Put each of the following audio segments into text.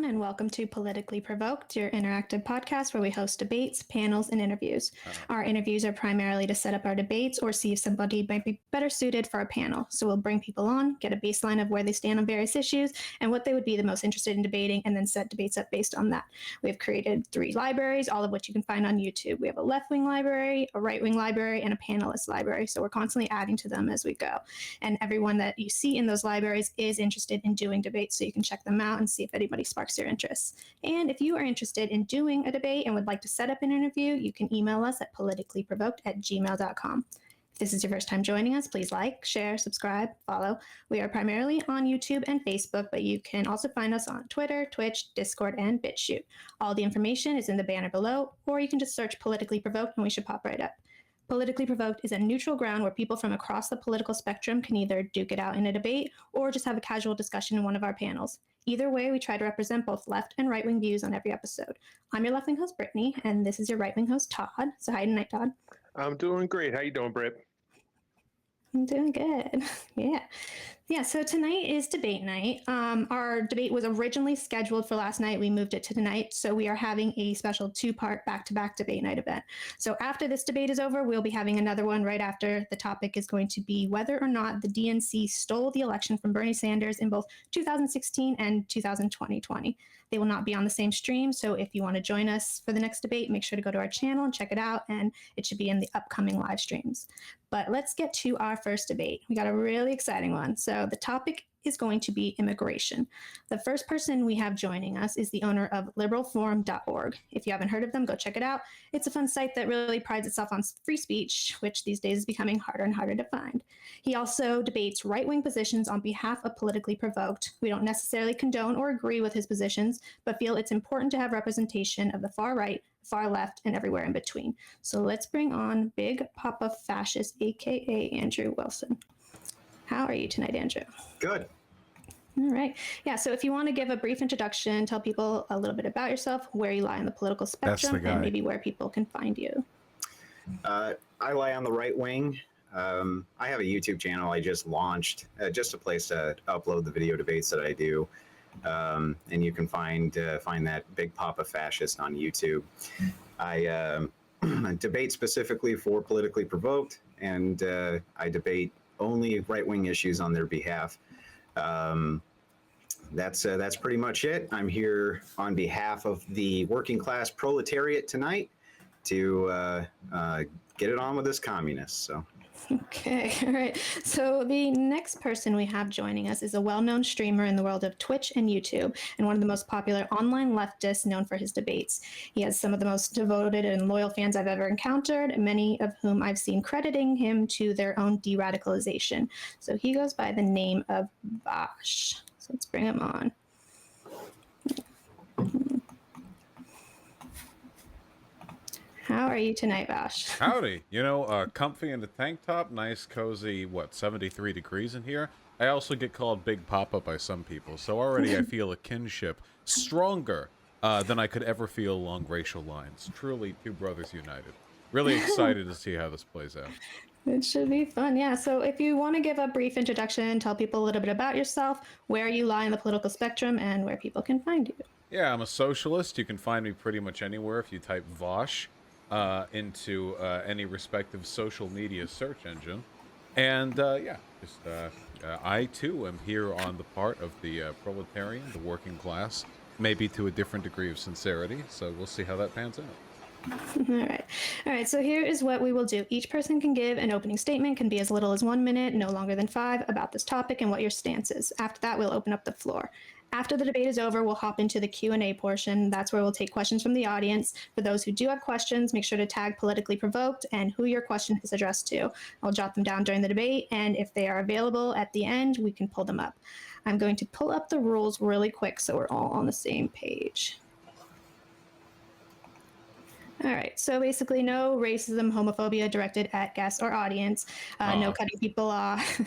And welcome to Politically Provoked, your interactive podcast where we host debates, panels, and interviews. Our interviews are primarily to set up our debates or see if somebody might be better suited for a panel. So we'll bring people on, get a baseline of where they stand on various issues and what they would be the most interested in debating, and then set debates up based on that. We've created 3 libraries, all of which you can find on YouTube. We have a left-wing library, a right-wing library, and a panelist library. So we're constantly adding to them as we go. And everyone that you see in those libraries is interested in doing debates, so you can check them out and see if anybody sparks your interests. And if you are interested in doing a debate and would like to set up an interview, you can email us at politicallyprovoked@gmail.com. If this is your first time joining us, please like, share, subscribe, follow. We are primarily on YouTube and Facebook, but you can also find us on Twitter, Twitch, Discord, and BitChute. All the information is in the banner below, or you can just search Politically Provoked and we should pop right up. Politically Provoked is a neutral ground where people from across the political spectrum can either duke it out in a debate or just have a casual discussion in one of our panels. Either way, we try to represent both left and right-wing views on every episode. I'm your left-wing host, Brittany, and this is your right-wing host, Todd. So hi tonight, Todd. I'm doing great. How you doing, Britt? I'm doing good. Yeah, so tonight is debate night. Our debate was originally scheduled for last night. We moved it to tonight, so we are having a special 2-part back-to-back debate night event. So after this debate is over, we'll be having another one right after. The topic is going to be whether or not the DNC stole the election from Bernie Sanders in both 2016 and 2020. They will not be on the same stream, so if you want to join us for the next debate, make sure to go to our channel and check it out, and it should be in the upcoming live streams. But let's get to our first debate. We got a really exciting one. So the topic is going to be immigration. The first person we have joining us is the owner of liberalforum.org. If you haven't heard of them, go check it out. It's a fun site that really prides itself on free speech, which these days is becoming harder and harder to find. He also debates right-wing positions on behalf of Politically Provoked. We don't necessarily condone or agree with his positions, but feel it's important to have representation of the far right, far left, and everywhere in between. So let's bring on Big Papa Fascist, aka Andrew Wilson. How are you tonight, Andrew? Good. All right. Yeah, so if you want to give a brief introduction, tell people a little bit about yourself, where you lie on the political spectrum, and maybe where people can find you. I lie on the right wing. I have a YouTube channel I just launched, just a place to upload the video debates that I do. And you can find that Big Papa Fascist on YouTube. I debate specifically for Politically Provoked, and I debate only right-wing issues on their behalf. That's pretty much it. I'm here on behalf of the working class proletariat tonight to get it on with this communist. So. Okay, all right. So the next person we have joining us is a well-known streamer in the world of Twitch and YouTube, and one of the most popular online leftists known for his debates. He has some of the most devoted and loyal fans I've ever encountered, many of whom I've seen crediting him to their own de-radicalization. So he goes by the name of Vaush. So let's bring him on. How are you tonight, Vaush? Howdy. You know, comfy in the tank top, nice, cozy, 73 degrees in here? I also get called Big Papa by some people, so already I feel a kinship stronger than I could ever feel along racial lines. Truly, two brothers united. Really excited to see how this plays out. It should be fun, yeah. So if you want to give a brief introduction, tell people a little bit about yourself, where you lie in the political spectrum, and where people can find you. Yeah, I'm a socialist. You can find me pretty much anywhere if you type Vaush into any respective social media search engine. And yeah, just I too am here on the part of the proletarian, the working class, maybe to a different degree of sincerity. So we'll see how that pans out. All right. So here is what we will do. Each person can give an opening statement, can be as little as 1 minute, no longer than 5, about this topic and what your stance is. After that, we'll open up the floor. After the debate is over, we'll hop into the Q&A portion. That's where we'll take questions from the audience. For those who do have questions, make sure to tag Politically Provoked and who your question is addressed to. I'll jot them down during the debate, and if they are available at the end, we can pull them up. I'm going to pull up the rules really quick so we're all on the same page. All right, so basically no racism, homophobia directed at guests or audience, no cutting people off,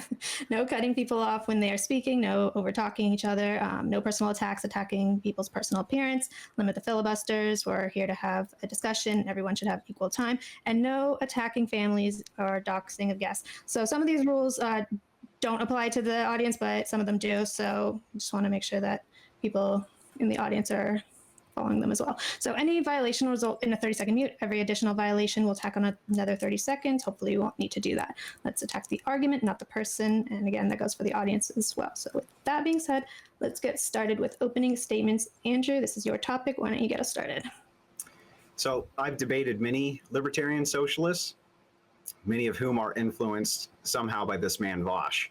no cutting people off when they are speaking, no over-talking each other, no personal attacks attacking people's personal appearance, limit the filibusters, we're here to have a discussion, everyone should have equal time, and no attacking families or doxing of guests. So some of these rules don't apply to the audience, but some of them do. So just want to make sure that people in the audience are following them as well. So any violation will result in a 30-second mute. Every additional violation will tack on another 30 seconds. Hopefully you won't need to do that. Let's attack the argument, not the person. And again, that goes for the audience as well. So with that being said, let's get started with opening statements. Andrew, this is your topic. Why don't you get us started? So I've debated many libertarian socialists, many of whom are influenced somehow by this man Vaush.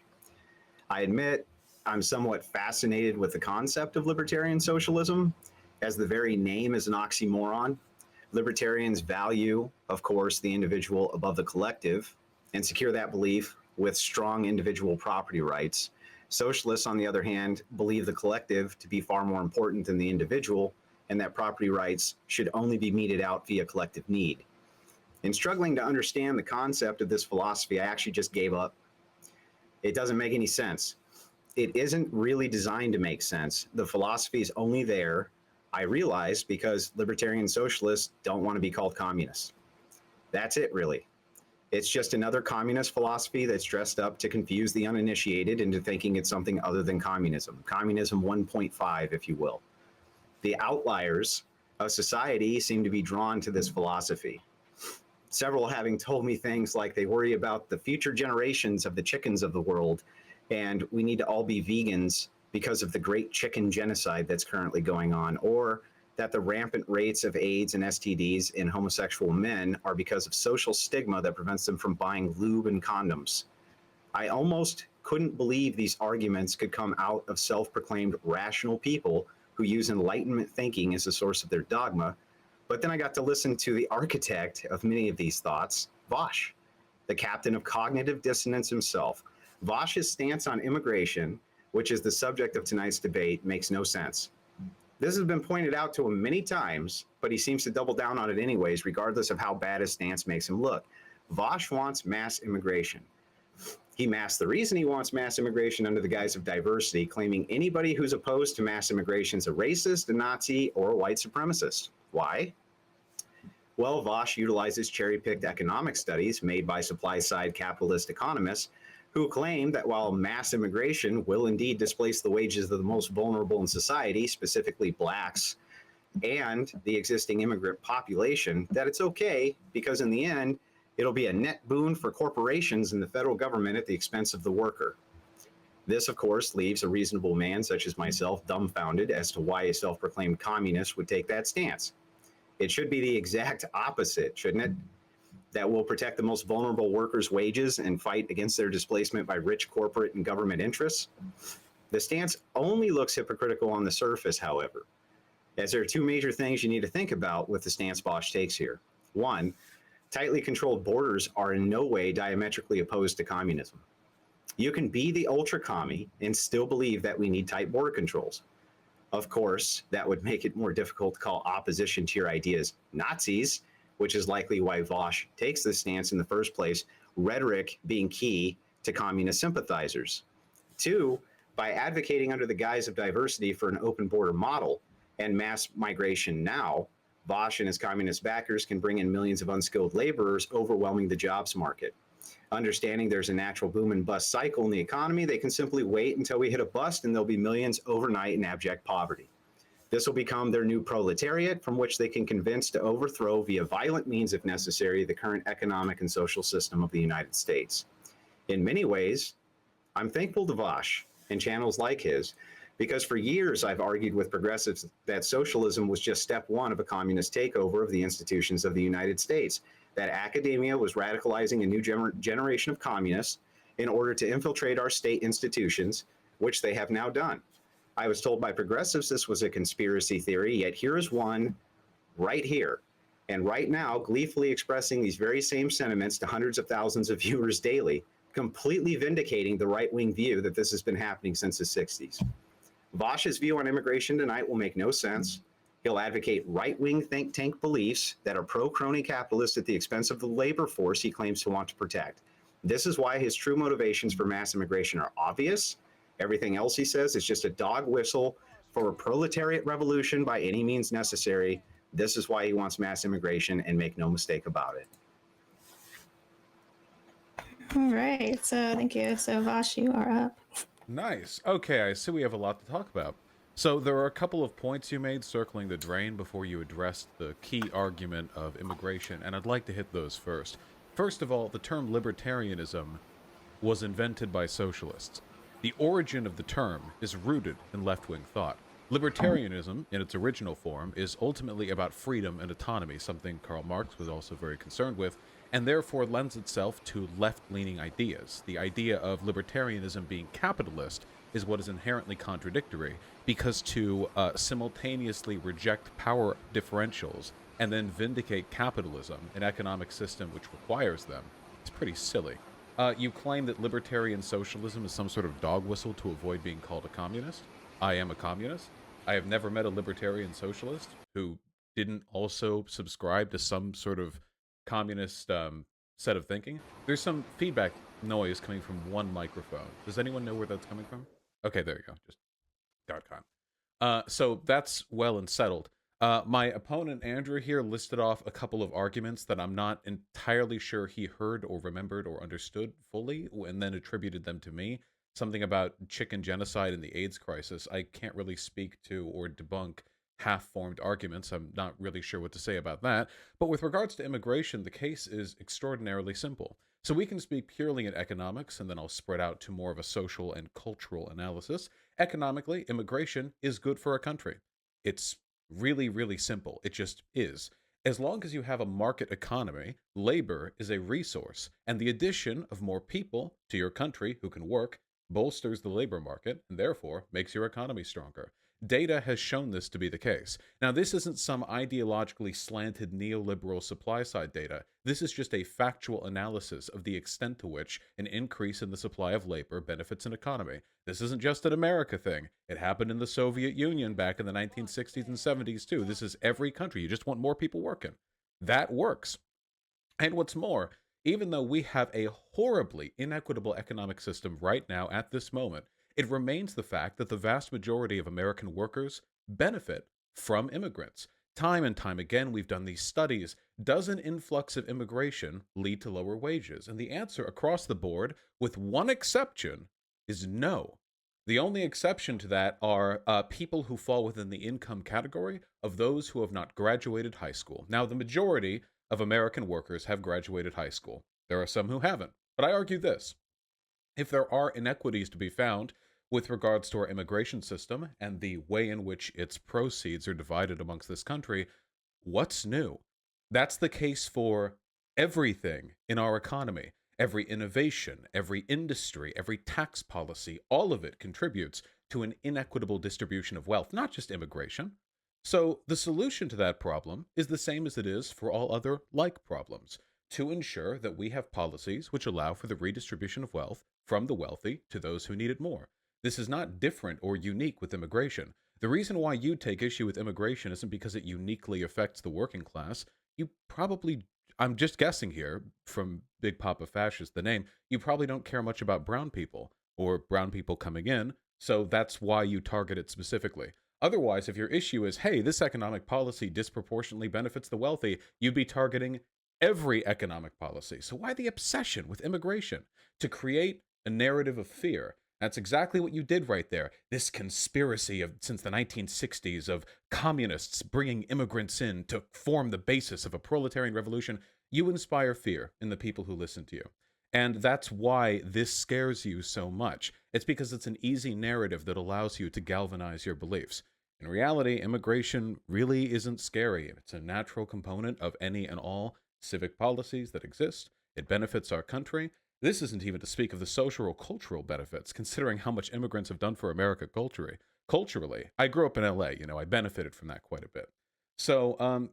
I admit I'm somewhat fascinated with the concept of libertarian socialism, as the very name is an oxymoron. Libertarians value, of course, the individual above the collective and secure that belief with strong individual property rights. Socialists, on the other hand, believe the collective to be far more important than the individual, and that property rights should only be meted out via collective need. In struggling to understand the concept of this philosophy, I actually just gave up. It doesn't make any sense. It isn't really designed to make sense. The philosophy is only there, I realize, because libertarian socialists don't want to be called communists. That's it, really. It's just another communist philosophy that's dressed up to confuse the uninitiated into thinking it's something other than communism. Communism 1.5, if you will. The outliers of society seem to be drawn to this philosophy. Several having told me things like they worry about the future generations of the chickens of the world, and we need to all be vegans because of the great chicken genocide that's currently going on, or that the rampant rates of AIDS and STDs in homosexual men are because of social stigma that prevents them from buying lube and condoms. I almost couldn't believe these arguments could come out of self-proclaimed rational people who use Enlightenment thinking as a source of their dogma. But then I got to listen to the architect of many of these thoughts, Vaush, the captain of cognitive dissonance himself. Vaush's stance on immigration, which is the subject of tonight's debate, makes no sense. This has been pointed out to him many times, but he seems to double down on it anyways, regardless of how bad his stance makes him look. Vaush wants mass immigration. He masks the reason he wants mass immigration under the guise of diversity, claiming anybody who's opposed to mass immigration is a racist, a Nazi, or a white supremacist. Why? Well, Vaush utilizes cherry-picked economic studies made by supply-side capitalist economists who claim that while mass immigration will indeed displace the wages of the most vulnerable in society, specifically blacks, and the existing immigrant population, that it's okay because in the end, it'll be a net boon for corporations and the federal government at the expense of the worker. This, of course, leaves a reasonable man such as myself dumbfounded as to why a self-proclaimed communist would take that stance. It should be the exact opposite, shouldn't it? That will protect the most vulnerable workers' wages and fight against their displacement by rich corporate and government interests. The stance only looks hypocritical on the surface, however, as there are two major things you need to think about with the stance Vaush takes here. One, tightly controlled borders are in no way diametrically opposed to communism. You can be the ultra-commie and still believe that we need tight border controls. Of course, that would make it more difficult to call opposition to your ideas Nazis, which is likely why Vaush takes this stance in the first place, rhetoric being key to communist sympathizers. Two, by advocating under the guise of diversity for an open border model and mass migration now, Vaush and his communist backers can bring in millions of unskilled laborers, overwhelming the jobs market. Understanding there's a natural boom and bust cycle in the economy, they can simply wait until we hit a bust and there'll be millions overnight in abject poverty. This will become their new proletariat from which they can convince to overthrow via violent means if necessary the current economic and social system of the United States. In many ways, I'm thankful to Vaush and channels like his, because for years I've argued with progressives that socialism was just step one of a communist takeover of the institutions of the United States, that academia was radicalizing a new generation of communists in order to infiltrate our state institutions, which they have now done. I was told by progressives this was a conspiracy theory, yet here is one right here. And right now, gleefully expressing these very same sentiments to hundreds of thousands of viewers daily, completely vindicating the right-wing view that this has been happening since the 60s. Vaush's view on immigration tonight will make no sense. He'll advocate right-wing think tank beliefs that are pro-crony capitalist at the expense of the labor force he claims to want to protect. This is why his true motivations for mass immigration are obvious. Everything else he says is just a dog whistle for a proletariat revolution by any means necessary. This is why he wants mass immigration, and make no mistake about it. All right. So thank you. So Vaush, you are up. Nice. Okay, I see we have a lot to talk about. So there are a couple of points you made circling the drain before you addressed the key argument of immigration, and I'd like to hit those first. First of all, the term libertarianism was invented by socialists. The origin of the term is rooted in left-wing thought. Libertarianism, in its original form, is ultimately about freedom and autonomy, something Karl Marx was also very concerned with, and therefore lends itself to left-leaning ideas. The idea of libertarianism being capitalist is what is inherently contradictory, because to simultaneously reject power differentials and then vindicate capitalism, an economic system which requires them, is pretty silly. You claim that libertarian socialism is some sort of dog whistle to avoid being called a communist. I am a communist. I have never met a libertarian socialist who didn't also subscribe to some sort of communist set of thinking. There's some feedback noise coming from one microphone. Does anyone know where that's coming from? Okay, there you go. Just .com. So that's well and settled. My opponent, Andrew, here listed off a couple of arguments that I'm not entirely sure he heard or remembered or understood fully, and then attributed them to me. Something about chicken genocide and the AIDS crisis. I can't really speak to or debunk half-formed arguments. I'm not really sure what to say about that. But with regards to immigration, the case is extraordinarily simple. So we can speak purely in economics, and then I'll spread out to more of a social and cultural analysis. Economically, immigration is good for a country. It's really, really simple. It just is. As long as you have a market economy, labor is a resource, and the addition of more people to your country who can work bolsters the labor market and therefore makes your economy stronger. Data has shown this to be the case. Now, this isn't some ideologically slanted neoliberal supply-side data. This is just a factual analysis of the extent to which an increase in the supply of labor benefits an economy. This isn't just an America thing. It happened in the Soviet Union back in the 1960s and 70s too. This is every country. You just want more people working. That works. And what's more, even though we have a horribly inequitable economic system right now at this moment, it remains the fact that the vast majority of American workers benefit from immigrants. Time and time again, we've done these studies. Does an influx of immigration lead to lower wages? And the answer across the board, with one exception, is no. The only exception to that are people who fall within the income category of those who have not graduated high school. Now, the majority of American workers have graduated high school. There are some who haven't. But I argue this. If there are inequities to be found with regards to our immigration system and the way in which its proceeds are divided amongst this country, what's new? That's the case for everything in our economy. Every innovation, every industry, every tax policy, all of it contributes to an inequitable distribution of wealth, not just immigration. So the solution to that problem is the same as it is for all other like problems, to ensure that we have policies which allow for the redistribution of wealth from the wealthy to those who need it more. This is not different or unique with immigration. The reason why you take issue with immigration isn't because it uniquely affects the working class. You probably, I'm just guessing here from Big Papa Fascist, the name, you probably don't care much about brown people or brown people coming in, so that's why you target it specifically. Otherwise, if your issue is, hey, this economic policy disproportionately benefits the wealthy, you'd be targeting every economic policy. So why the obsession with immigration? To create a narrative of fear. That's exactly what you did right there. This conspiracy of since the 1960s of communists bringing immigrants in to form the basis of a proletarian revolution. You inspire fear in the people who listen to you. And that's why this scares you so much. It's because it's an easy narrative that allows you to galvanize your beliefs. In reality, immigration really isn't scary. It's a natural component of any and all civic policies that exist. It benefits our country. This isn't even to speak of the social or cultural benefits, considering how much immigrants have done for America culturally. I grew up in LA, I benefited from that quite a bit. So,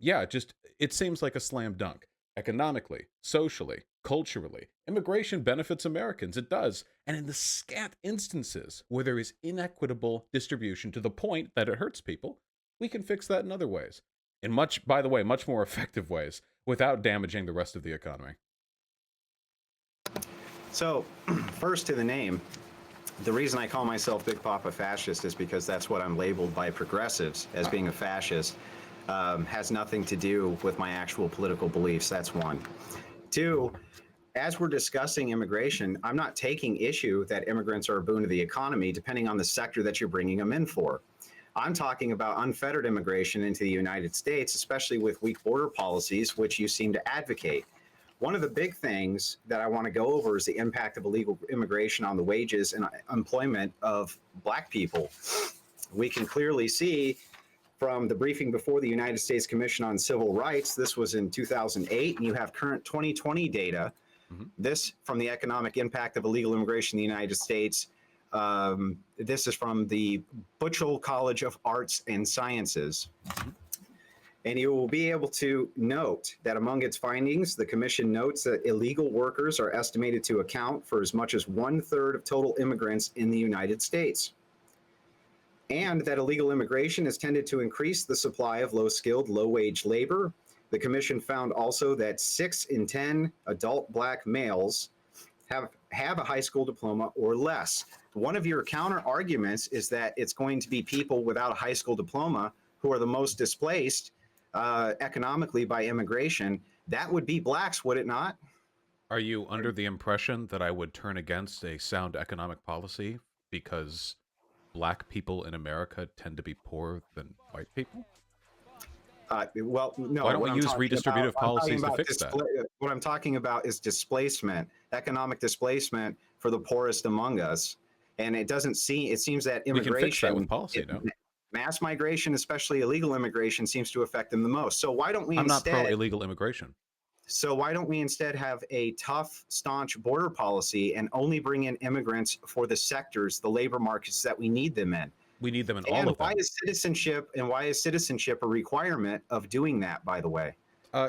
it seems like a slam dunk. Economically, socially, culturally, immigration benefits Americans. It does. And in the scant instances where there is inequitable distribution to the point that it hurts people, we can fix that in other ways. In much more effective ways, without damaging the rest of the economy. So, first to the name. The reason I call myself Big Papa Fascist is because that's what I'm labeled by progressives as being a fascist. Has nothing to do with my actual political beliefs. That's one. Two, as we're discussing immigration, I'm not taking issue that immigrants are a boon to the economy, depending on the sector that you're bringing them in for. I'm talking about unfettered immigration into the United States, especially with weak border policies, which you seem to advocate. One of the big things that I want to go over is the impact of illegal immigration on the wages and employment of Black people. We can clearly see from the briefing before the United States Commission on Civil Rights, this was in 2008, and you have current 2020 data. This from the economic impact of illegal immigration in the United States. This is from the Butchell College of Arts and Sciences. And you will be able to note that among its findings, the commission notes that illegal workers are estimated to account for as much as 1/3 of total immigrants in the United States. And that illegal immigration has tended to increase the supply of low-skilled, low-wage labor. The commission found also that 6 in 10 adult Black males have a high school diploma or less. One of your counter arguments is that it's going to be people without a high school diploma who are the most displaced economically by immigration. That would be Blacks, would it not? Are you under the impression that I would turn against a sound economic policy because Black people in America tend to be poorer than white people? Well, no. Why don't we use redistributive policies to fix that? What I'm talking about is displacement, economic displacement for the poorest among us. And it seems that immigration, we can fix that with policy, no? Mass migration, especially illegal immigration, seems to affect them the most. So why don't we I'm not pro illegal immigration. So why don't we instead have a tough, staunch border policy and only bring in immigrants for the sectors, the labor markets that we need them in? We need them in all of them. Why is citizenship a requirement of doing that, by the way?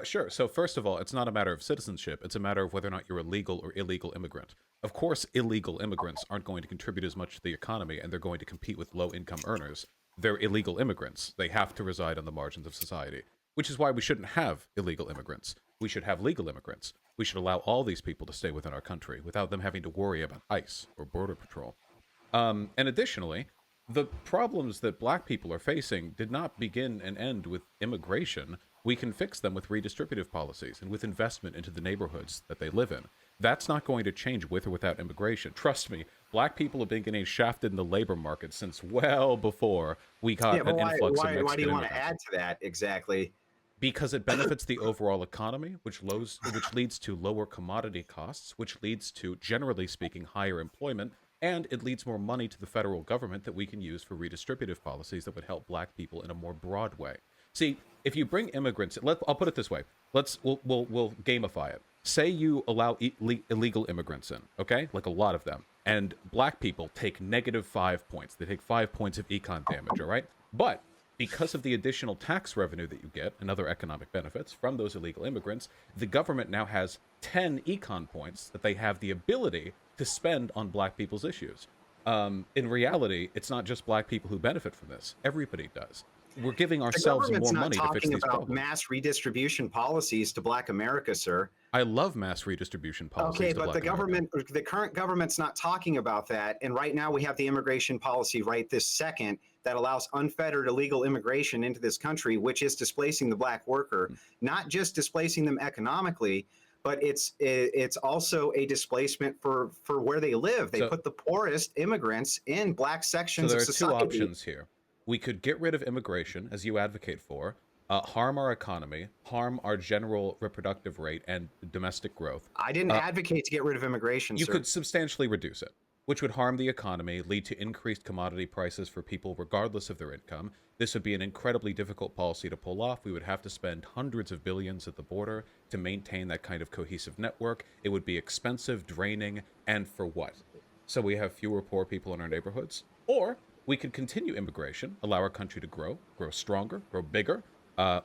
Sure. So first of all, it's not a matter of citizenship. It's a matter of whether or not you're a legal or illegal immigrant. Of course, illegal immigrants aren't going to contribute as much to the economy, and they're going to compete with low-income earners. They're illegal immigrants. They have to reside on the margins of society, which is why we shouldn't have illegal immigrants. We should have legal immigrants. We should allow all these people to stay within our country without them having to worry about ICE or Border Patrol. And additionally, the problems that Black people are facing did not begin and end with immigration. We can fix them with redistributive policies and with investment into the neighborhoods that they live in. That's not going to change with or without immigration. Trust me, Black people have been getting shafted in the labor market since well before we got an influx of Mexican immigrants. Why do you want to add to that exactly? Because it benefits the overall economy, which leads to lower commodity costs, which leads to, generally speaking, higher employment, and it leads more money to the federal government that we can use for redistributive policies that would help Black people in a more broad way. See, if you bring immigrants, I'll put it this way. We'll gamify it. Say you allow illegal immigrants in, okay? Like a lot of them. And Black people take -5 points. They take 5 points of econ damage, all right? But because of the additional tax revenue that you get and other economic benefits from those illegal immigrants, the government now has 10 econ points that they have the ability to spend on Black people's issues. In reality, it's not just Black people who benefit from this. Everybody does. We're giving ourselves more money to fix these problems. The government's not talking about mass redistribution policies to Black America, sir. I love mass redistribution policies. Okay, but the current government's not talking about that. And right now we have the immigration policy right this second that allows unfettered illegal immigration into this country, which is displacing the Black worker, not just displacing them economically, but it's also a displacement for where they live. They put the poorest immigrants in Black sections of society. So there are two options here. We could get rid of immigration, as you advocate for, harm our economy, harm our general reproductive rate and domestic growth. I didn't advocate to get rid of immigration, You could substantially reduce it, which would harm the economy, lead to increased commodity prices for people regardless of their income. This would be an incredibly difficult policy to pull off. We would have to spend hundreds of billions at the border to maintain that kind of cohesive network. It would be expensive, draining, and for what? So we have fewer poor people in our neighborhoods? Or we could continue immigration, allow our country to grow stronger, grow bigger,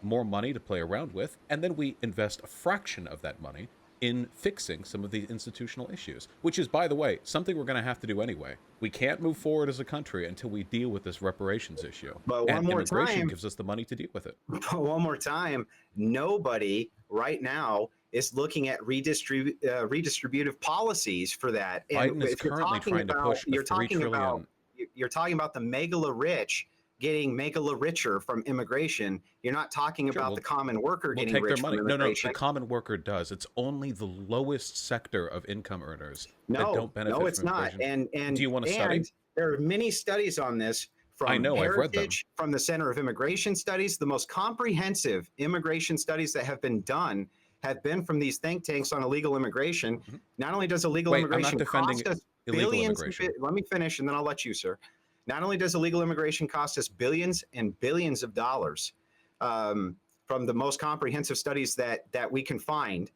more money to play around with, and then we invest a fraction of that money in fixing some of the institutional issues, which is, by the way, something we're going to have to do anyway. We can't move forward as a country until we deal with this reparations issue. But immigration gives us the money to deal with it. But one more time, nobody right now is looking at redistributive policies for that. Biden is currently trying to push $3 trillion. You're talking about the megala rich getting megala richer from immigration. You're not talking about the common worker getting take their rich money. from No, immigration. the common worker does. It's only the lowest sector of income earners that No, don't benefit no, it's from not. immigration. And Do you want to study? there are many studies on this I from know, I've read them. Heritage, from the Center of Immigration Studies. The most comprehensive immigration studies that have been done have been from these think tanks on illegal immigration. Not only does illegal immigration cost us billions, let me finish and then I'll let you, sir. Not only does illegal immigration cost us billions and billions of dollars from the most comprehensive studies that we can find,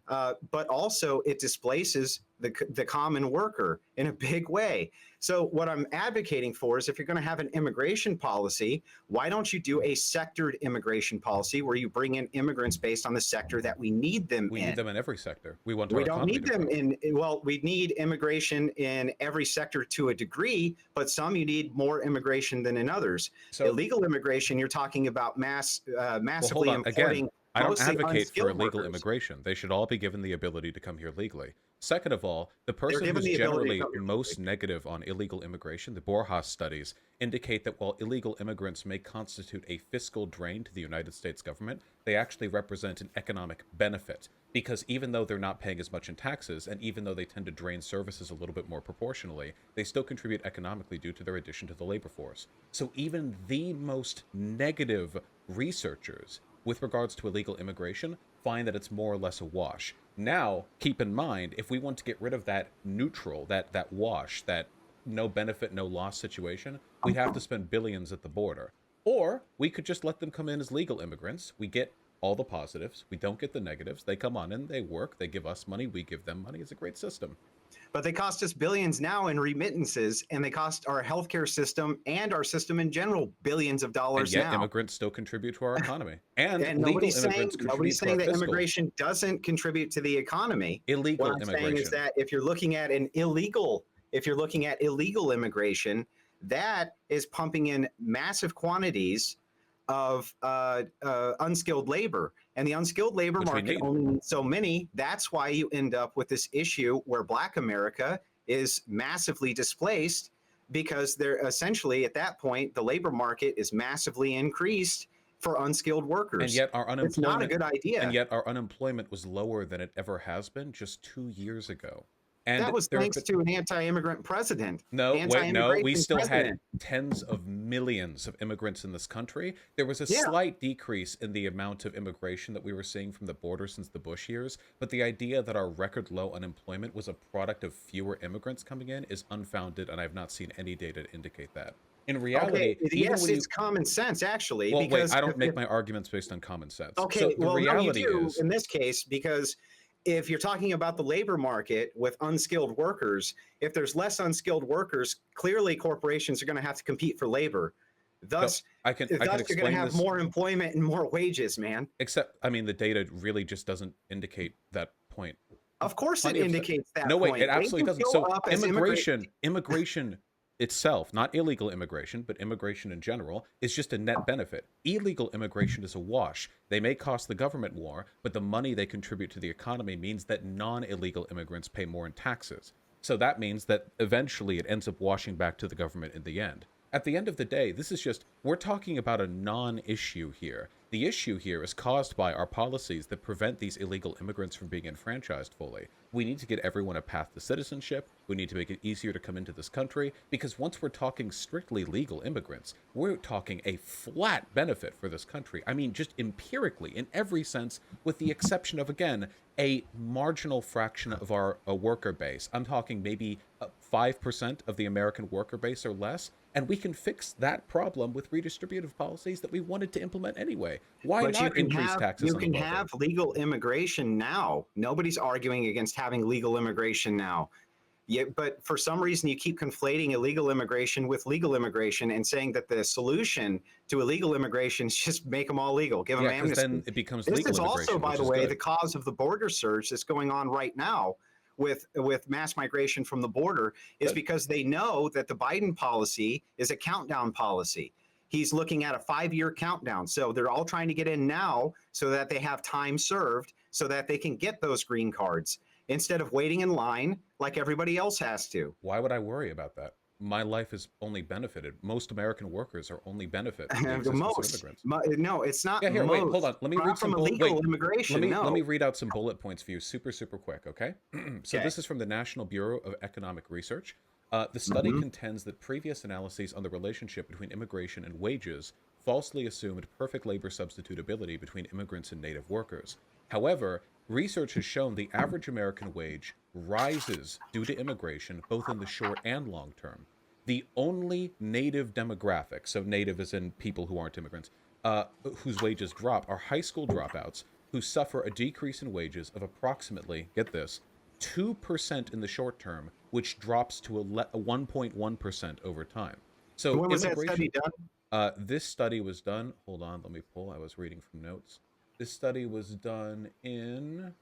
but also it displaces the common worker in a big way. So what I'm advocating for is, if you're going to have an immigration policy, why don't you do a sectored immigration policy where you bring in immigrants based on the sector that we need them in? We need them in every sector. We don't need them in, well, we need immigration in every sector to a degree, but some you need more immigration than in others. So illegal immigration, you're talking about massively importing. Again, I don't advocate for illegal immigration. They should all be given the ability to come here legally. Second of all, the person who's generally most negative on illegal immigration, the Borjas studies, indicate that while illegal immigrants may constitute a fiscal drain to the United States government, they actually represent an economic benefit. Because even though they're not paying as much in taxes, and even though they tend to drain services a little bit more proportionally, they still contribute economically due to their addition to the labor force. So even the most negative researchers with regards to illegal immigration find that it's more or less a wash. Now, keep in mind, if we want to get rid of that neutral, that wash, that no benefit, no loss situation, we'd have to spend billions at the border. Or we could just let them come in as legal immigrants. We get all the positives. We don't get the negatives. They come on in, they work, they give us money, we give them money. It's a great system. But they cost us billions now in remittances, and they cost our healthcare system and our system in general billions of dollars now. And yet now. Immigrants still contribute to our economy. And nobody's saying that immigration doesn't contribute to the economy. Illegal immigration. What I'm saying is that if you're looking at illegal immigration, that is pumping in massive quantities of unskilled labor, and the unskilled labor market only needs so many. That's why you end up with this issue where Black America is massively displaced, because they're essentially at that point the labor market is massively increased for unskilled workers. And yet our unemployment, it's not a good idea. And yet our unemployment was lower than it ever has been just 2 years ago. And that was thanks to an anti-immigrant president. No, we still had tens of millions of immigrants in this country. There was a slight decrease in the amount of immigration that we were seeing from the border since the Bush years, but the idea that our record low unemployment was a product of fewer immigrants coming in is unfounded, and I have not seen any data to indicate that. In reality, it's common sense, actually. Well, because I don't make my arguments based on common sense. Okay, so the reality is in this case, because if you're talking about the labor market with unskilled workers, if there's less unskilled workers, clearly corporations are going to have to compete for labor. Thus, you're going to have more employment and more wages, man. Except, I mean, the data really just doesn't indicate that point. Of course it indicates that point. No, wait, it absolutely doesn't. So immigration itself, not illegal immigration, but immigration in general, is just a net benefit. Illegal immigration is a wash. They may cost the government more, but the money they contribute to the economy means that non-illegal immigrants pay more in taxes. So that means that eventually it ends up washing back to the government in the end. At the end of the day, this is just, we're talking about a non-issue here. The issue here is caused by our policies that prevent these illegal immigrants from being enfranchised fully. We need to get everyone a path to citizenship. We need to make it easier to come into this country, because once we're talking strictly legal immigrants, we're talking a flat benefit for this country. I mean, just empirically, in every sense, with the exception of, again, a marginal fraction of our worker base. I'm talking maybe 5% of the American worker base or less. And we can fix that problem with redistributive policies that we wanted to implement anyway. Why not increase taxes? You can have legal immigration now. Nobody's arguing against having legal immigration now. But for some reason, you keep conflating illegal immigration with legal immigration and saying that the solution to illegal immigration is just make them all legal, give them amnesty. Then it becomes legal immigration. This is also, by the way, the cause of the border surge that's going on right now with mass migration from the border is because they know that the Biden policy is a countdown policy. He's looking at a 5-year countdown. So they're all trying to get in now so that they have time served so that they can get those green cards instead of waiting in line like everybody else has to. Why would I worry about that? my life is only benefited. Most American workers are only benefit from the existence of immigrants. No, it's not. Yeah, here, most. wait, hold on. Let me Not read some from illegal immigration. let me read out some bullet points for you, super quick. Okay. So Okay. this is from the National Bureau of Economic Research. The study contends that previous analyses on the relationship between immigration and wages falsely assumed perfect labor substitutability between immigrants and native workers. However, research has shown the average American wage rises due to immigration, both in the short and long term. The only native demographic, so native as in people who aren't immigrants, whose wages drop are high school dropouts who suffer a decrease in wages of approximately, get this, 2% in the short term, which drops to 1.1% over time. So when was that study done? This study was done, hold on, let me pull, I was reading from notes. This study was done in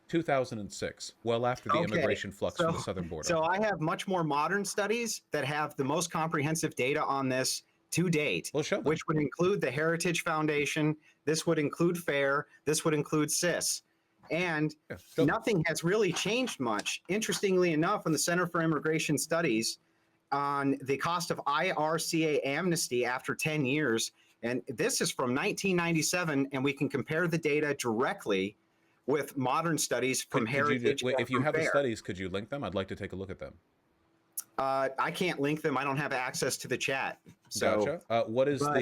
2006, well after the immigration flux from the southern border. So I have much more modern studies that have the most comprehensive data on this to date, Well, show them. which would include the Heritage Foundation. This would include FAIR. This would include CIS. And Yeah, nothing has really changed much. Interestingly enough, in the Center for Immigration Studies, on the cost of IRCA amnesty after 10 years, and this is from 1997, and we can compare the data directly with modern studies from Heritage. If you have the studies, could you link them? I'd like to take a look at them. I can't link them. I don't have access to the chat. So, gotcha. What is the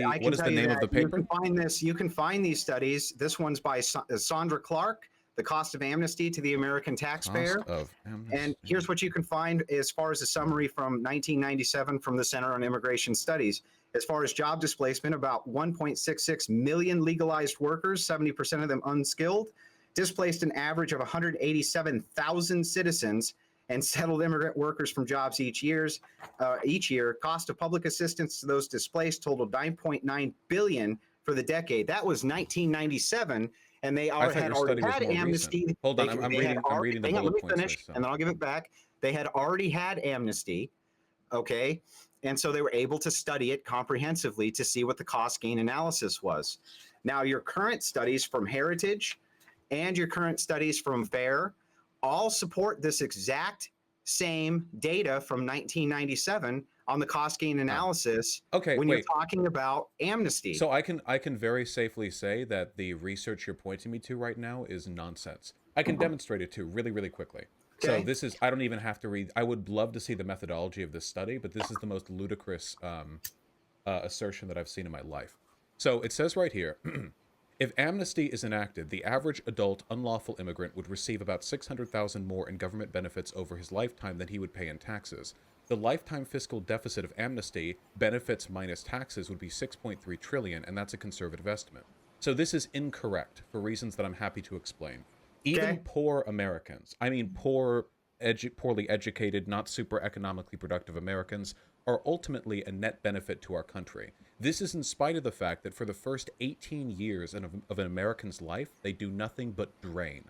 name of the paper? You can find this. You can find these studies. This one's by Sandra Clark, The Cost of Amnesty to the American Taxpayer. Cost of amnesty. And here's what you can find as far as a summary from 1997 from the Center on Immigration Studies. As far as job displacement, about 1.66 million legalized workers, 70% of them unskilled, displaced an average of 187,000 citizens and settled immigrant workers from jobs each year. Cost of public assistance to those displaced totaled $9.9 billion for the decade. That was 1997, and they had already had amnesty. Recent. Hold on, I'm reading the bullet points. Finish, and then I'll give it back. They had already had amnesty, okay? And so they were able to study it comprehensively to see what the cost-gain analysis was. Now, your current studies from Heritage and your current studies from FAIR all support this exact same data from 1997 on the cost-gain analysis. Okay, when you're talking about amnesty. So I can very safely say that the research you're pointing me to right now is nonsense. I can demonstrate it too, really quickly. So this is, I don't even have to read. I would love to see the methodology of this study, but this is the most ludicrous assertion that I've seen in my life. So it says right here, if amnesty is enacted, the average adult unlawful immigrant would receive about $600,000 more in government benefits over his lifetime than he would pay in taxes. The lifetime fiscal deficit of amnesty, benefits minus taxes, would be $6.3 trillion, and that's a conservative estimate. So this is incorrect for reasons that I'm happy to explain. Even poor Americans, I mean poorly educated, not super economically productive Americans, are ultimately a net benefit to our country. This is in spite of the fact that for the first 18 years of an American's life, they do nothing but drain.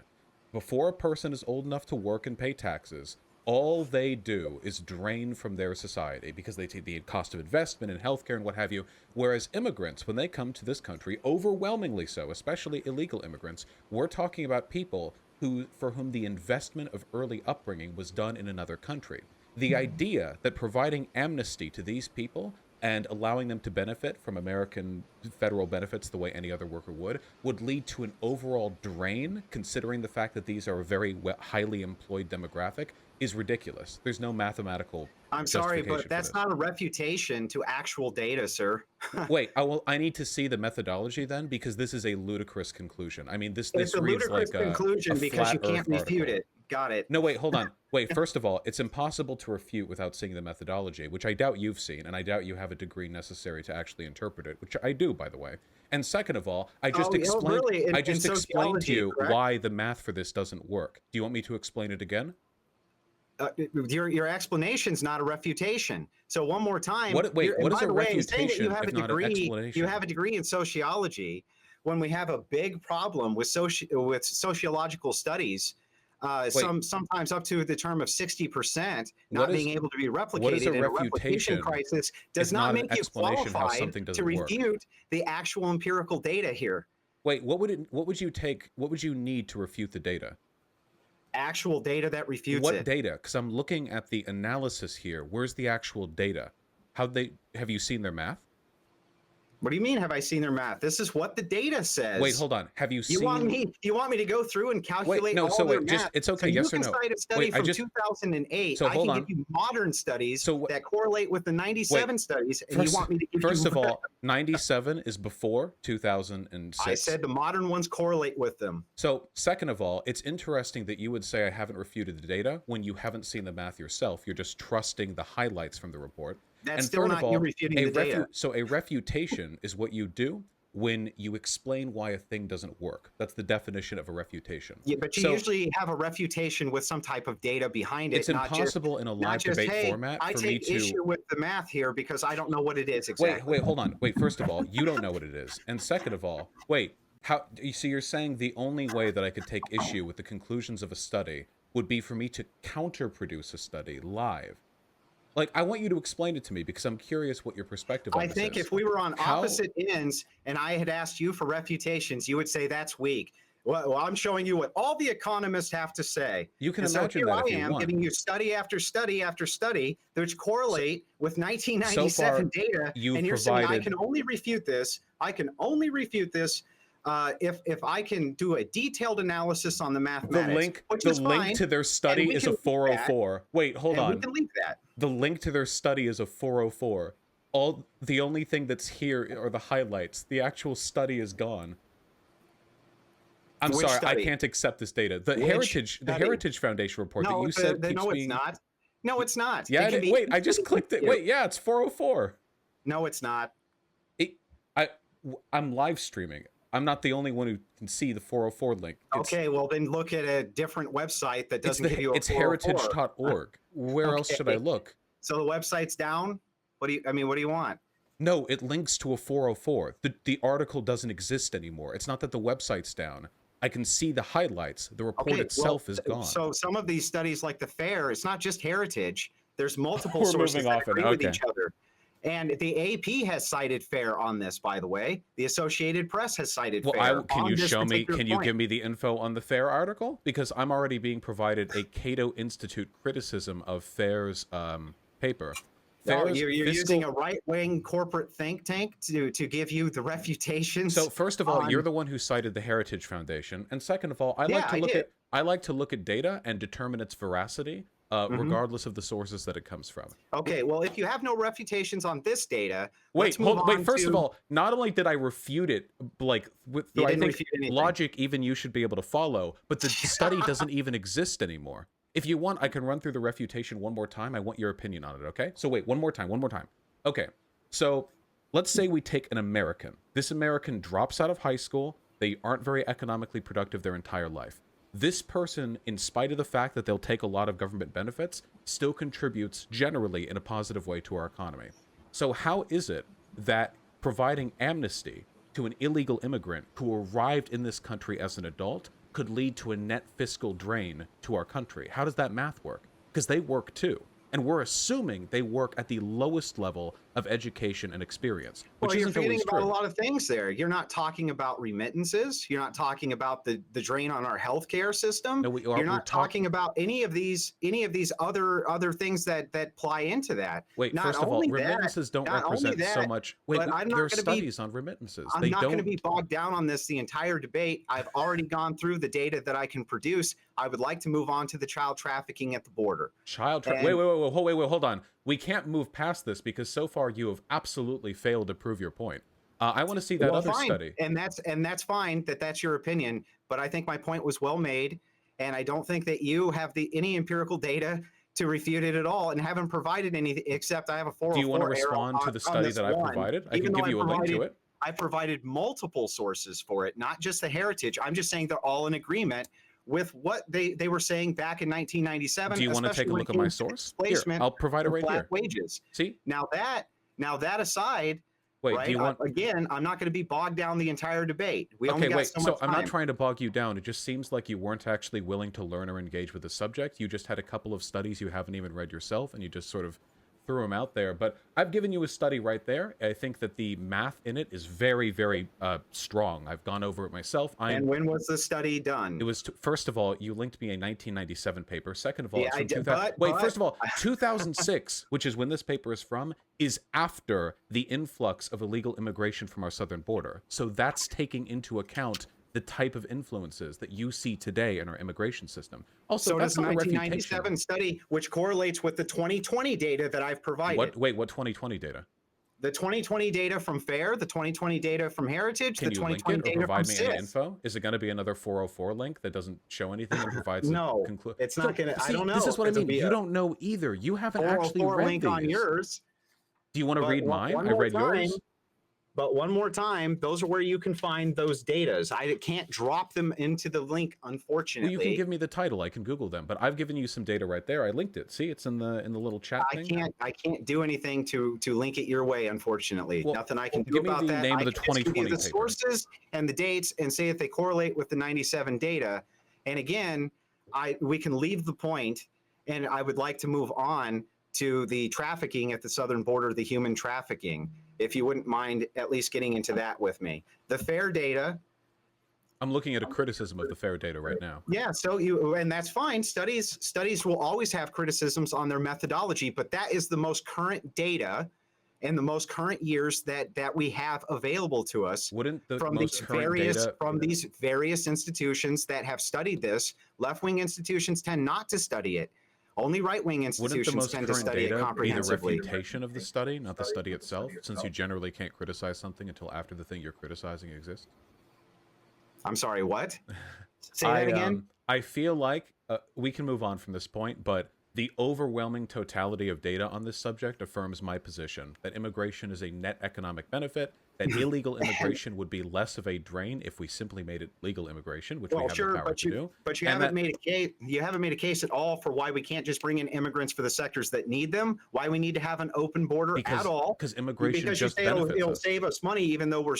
Before a person is old enough to work and pay taxes, all they do is drain from their society because they take the cost of investment in healthcare and what have you. Whereas immigrants, when they come to this country, overwhelmingly so, especially illegal immigrants, we're talking about people for whom the investment of early upbringing was done in another country. The idea that providing amnesty to these people and allowing them to benefit from American federal benefits the way any other worker would lead to an overall drain, considering the fact that these are a very highly employed demographic, is ridiculous. There's no mathematical I'm sorry, but that's not a refutation to actual data, sir. Wait, I need to see the methodology then, because this is a ludicrous conclusion. I mean, this it's a reads ludicrous like conclusion because you can't refute it. Got it. No, wait, hold on. Wait, first of all, it's impossible to refute without seeing the methodology, which I doubt you've seen, and I doubt you have a degree necessary to actually interpret it, which I do, by the way. And second of all, I just explained to you why the math for this doesn't work. Do you want me to explain it again? Your explanation's not a refutation. So one more time. What is a refutation if not an explanation? You have a degree in sociology. When we have a big problem with sociological studies, sometimes up to the term of 60% not being able to be replicated in a replication crisis does not make you qualified to refute the actual empirical data here. Wait, what would you need to refute the data? actual data that refutes What it. data? Because I'm looking at the analysis here. Where's the actual data? Have you seen their math? What do you mean? Have I seen their math? This is what the data says. Wait, hold on. Have you You seen? want me to go through and calculate Wait, no. all So their wait, math? it's okay. So Yes or you no? can cite a study Wait, from 2008. So I hold can on. give you modern studies So that correlate with the 97 studies, and you want me to give First you of all, 97 is before 2006. I said the modern ones correlate with them. So, second of all, it's interesting that you would say I haven't refuted the data when you haven't seen the math yourself. You're just trusting the highlights from the report. That's And still third not of all, you refuting the data. So a refutation is what you do when you explain why a thing doesn't work. That's the definition of a refutation. Yeah, but you usually have a refutation with some type of data behind it. It's impossible in a live debate format I for me take to issue with the math here because I don't know what it is exactly. Wait, hold on. Wait, first of all, you don't know what it is. And second of all, wait, how so you're saying the only way that I could take issue with the conclusions of a study would be for me to counter-produce a study live. Like, I want you to explain it to me because I'm curious what your perspective on I this think is. if we were on opposite ends and I had asked you for refutations, you would say that's weak. Well, I'm showing you what all the economists have to say. You can and imagine so that if here you I am want. giving you study after study after study which correlate with 1997 data, and you're saying I can only refute this. I can only refute this if I can do a detailed analysis on the mathematics. The link to their study is a 404. Wait, hold on. We can leave that. The link to their study is a 404. The only thing that's here are the highlights. The actual study is gone. I'm sorry, I can't accept this data. The Heritage Foundation report that you said keeps no, being... it's not. No, it's not. Yeah, wait, I just clicked it. Wait, yeah, it's 404. No, it's not. I'm live streaming. I'm not the only one who can see the 404 link. Okay, well then look at a different website that doesn't give you a 404. It's heritage.org. Where else should I look? So the website's down? What do you want? No, it links to a 404. The article doesn't exist anymore. It's not that the website's down. I can see the highlights. The report itself is gone. So some of these studies, like the FAIR, it's not just Heritage. There's multiple sources that agree with each other. And the AP has cited FAIR on this, by the way. The Associated Press has cited FAIR. Can you show me? Can you give me the info on the FAIR article? Because I'm already being provided a Cato Institute criticism of FAIR's paper. No, you're using a right-wing corporate think tank to give you the refutations. So first of all, you're the one who cited the Heritage Foundation, and second of all, I like to look at data and determine its veracity, regardless of the sources that it comes from. Okay, well, if you have no refutations on this data, wait. First of all, not only did I refute it, like with I think logic, even you should be able to follow, but the study doesn't even exist anymore. If you want, I can run through the refutation one more time. I want your opinion on it, okay? So wait, one more time. Okay, so let's say we take an American. This American drops out of high school. They aren't very economically productive their entire life. This person, in spite of the fact that they'll take a lot of government benefits, still contributes generally in a positive way to our economy. So how is it that providing amnesty to an illegal immigrant who arrived in this country as an adult could lead to a net fiscal drain to our country? How does that math work? Because they work too. And we're assuming they work at the lowest level of education and experience, which you're isn't always forgetting about true. a lot of things there. You're not talking about remittances. You're not talking about the drain on our healthcare system. No, you're not talking about any of these other things that ply into that. Wait, not first of all, only remittances don't represent so much. Wait, there are studies on remittances. I'm not going to be bogged down on this the entire debate. I've already gone through the data that I can produce. I would like to move on to the child trafficking at the border. Wait, hold on. We can't move past this because so far you have absolutely failed to prove your point. I want to see that other study. And that's fine that's your opinion, but I think my point was well made, and I don't think that you have any empirical data to refute it at all, and haven't provided any except I have a 404 Do you want to respond to the study that I provided? I can give you a link to it. I provided multiple sources for it, not just the Heritage. I'm just saying they're all in agreement with what they were saying back in 1997. Do you want to take a look at my source? Here, I'll provide it right here. Wages. See? Now that aside, wait, right, do you want... again, I'm not going to be bogged down the entire debate. So I'm not trying to bog you down. It just seems like you weren't actually willing to learn or engage with the subject. You just had a couple of studies you haven't even read yourself, and you just sort of threw them out there, but I've given you a study right there. I think that the math in it is very, very strong. I've gone over it myself. And when was the study done? It was, first of all, you linked me a 1997 paper. Second of all, Yeah, it's from I did, 2000. but- First of all, 2006, which is when this paper is from, is after the influx of illegal immigration from our southern border. So that's taking into account the type of influences that you see today in our immigration system. Also, So that's does the not a 1997 refutation. study, which correlates with the 2020 data that I've provided. What 2020 data? The 2020 data from FAIR, the 2020 data from Heritage, Can the you link 2020 it or data from provide me any SIS. info? Is it going to be another 404 link that doesn't show anything and provides No, a conclusion? it's not going to. I don't know. This is what I It'll mean. be You a don't know either. You haven't actually 404 read link these. on yours. Do you want to But read one- mine? one I more read time, yours. But one more time, those are where you can find those datas. I can't drop them into the link, Well, unfortunately. you can give me the title. I can Google them. But I've given you some data right there. I linked it. See, it's in the little chat thing. I can't do anything to link it your way, unfortunately. Well, Nothing I can do give me about the that. name I of the can just give you 2020 the paper. sources and the dates and say if they correlate with the 97 data. And again, we can leave the point, and I would like to move on to the trafficking at the southern border, the human trafficking, if you wouldn't mind at least getting into that with me. The FAIR data. I'm looking at a criticism of the FAIR data right now. Yeah, so and that's fine. Studies will always have criticisms on their methodology, but that is the most current data and the most current years that we have available to us. Wouldn't the From most these current various data... from these various institutions that have studied this. Left-wing institutions tend not to study it. Only right-wing Wouldn't the institutions most tend to current study it data be the comprehensively. refutation of the study, not the study itself, since you generally can't criticize something until after the thing you're criticizing exists? I'm sorry, what? Say that again? I feel like we can move on from this point, but the overwhelming totality of data on this subject affirms my position that immigration is a net economic benefit, that illegal immigration would be less of a drain if we simply made it legal immigration, which we have the power to do. But you And haven't made a case. You haven't made a case at all for why we can't just bring in immigrants for the sectors that need them. Why we need to have an open border at all? Because immigration Because you just say benefits it'll us. save us money, even though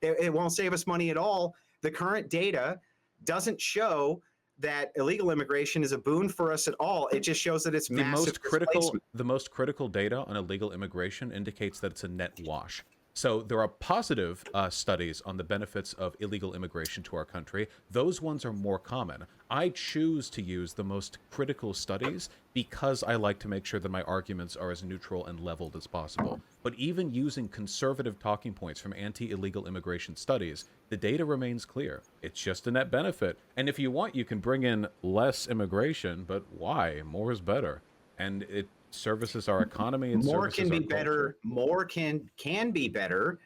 it won't save us money at all. The current data doesn't show that illegal immigration is a boon for us at all. It just shows that it's The massive displacement. most critical data on illegal immigration indicates that it's a net wash. So there are positive studies on the benefits of illegal immigration to our country. Those ones are more common. I choose to use the most critical studies because I like to make sure that my arguments are as neutral and leveled as possible. But even using conservative talking points from anti-illegal immigration studies, the data remains clear. It's just a net benefit. And if you want, you can bring in less immigration, but why? More is better. And it services our economy. And More can be culture. better. More can be better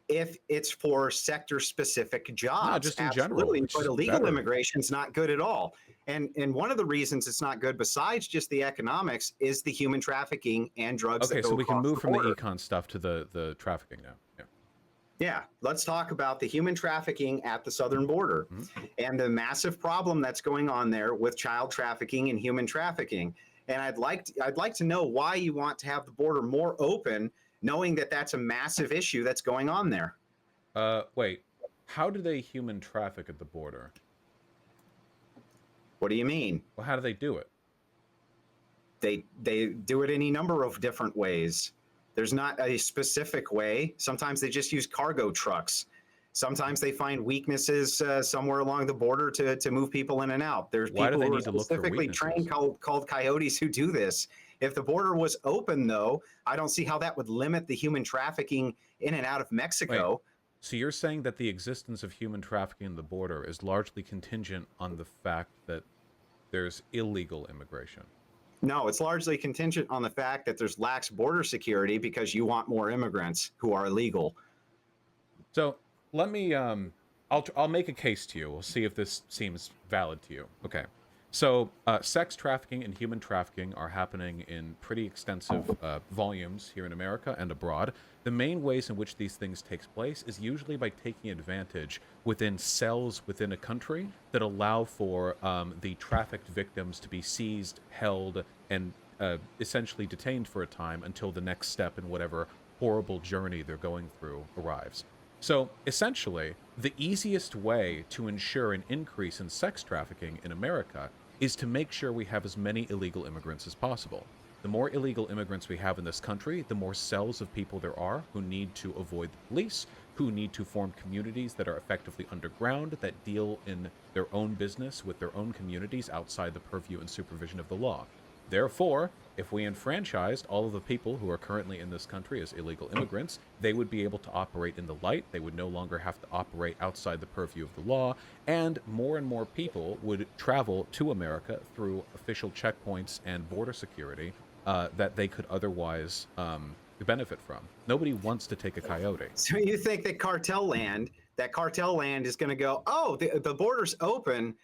if it's for sector specific jobs. Not just in general, Absolutely. it's But just illegal better. immigration is not good at all. And one of the reasons it's not good, besides just the economics, is the human trafficking and drugs. Okay, that go so we can across move from the border. econ stuff to the trafficking now. Yeah. Yeah, let's talk about the human trafficking at the southern border and the massive problem that's going on there with child trafficking and human trafficking. And I'd like to know why you want to have the border more open, knowing that that's a massive issue that's going on there. Wait, how do they human traffic at the border? What do you mean? Well, how do they do it? They do it any number of different ways. There's not a specific way. Sometimes they just use cargo trucks. Sometimes they find weaknesses somewhere along the border to move people in and out. There's Why do people they who are need to look for specifically trained weaknesses? called coyotes who do this. If the border was open, though, I don't see how that would limit the human trafficking in and out of Mexico. So you're saying that the existence of human trafficking in the border is largely contingent on the fact that there's illegal immigration? No, it's largely contingent on the fact that there's lax border security because you want more immigrants who are illegal. So let me, I'll make a case to you. We'll see if this seems valid to you. Okay. So sex trafficking and human trafficking are happening in pretty extensive volumes here in America and abroad. The main ways in which these things take place is usually by taking advantage within cells within a country that allow for the trafficked victims to be seized, held, and essentially detained for a time until the next step in whatever horrible journey they're going through arrives. So, essentially, the easiest way to ensure an increase in sex trafficking in America is to make sure we have as many illegal immigrants as possible. The more illegal immigrants we have in this country, the more cells of people there are who need to avoid the police, who need to form communities that are effectively underground, that deal in their own business with their own communities outside the purview and supervision of the law. Therefore, if we enfranchised all of the people who are currently in this country as illegal immigrants, they would be able to operate in the light. They would no longer have to operate outside the purview of the law, and more people would travel to America through official checkpoints and border security that they could otherwise benefit from. Nobody wants to take a coyote. So you think that cartel land is going to go, oh, the border's open.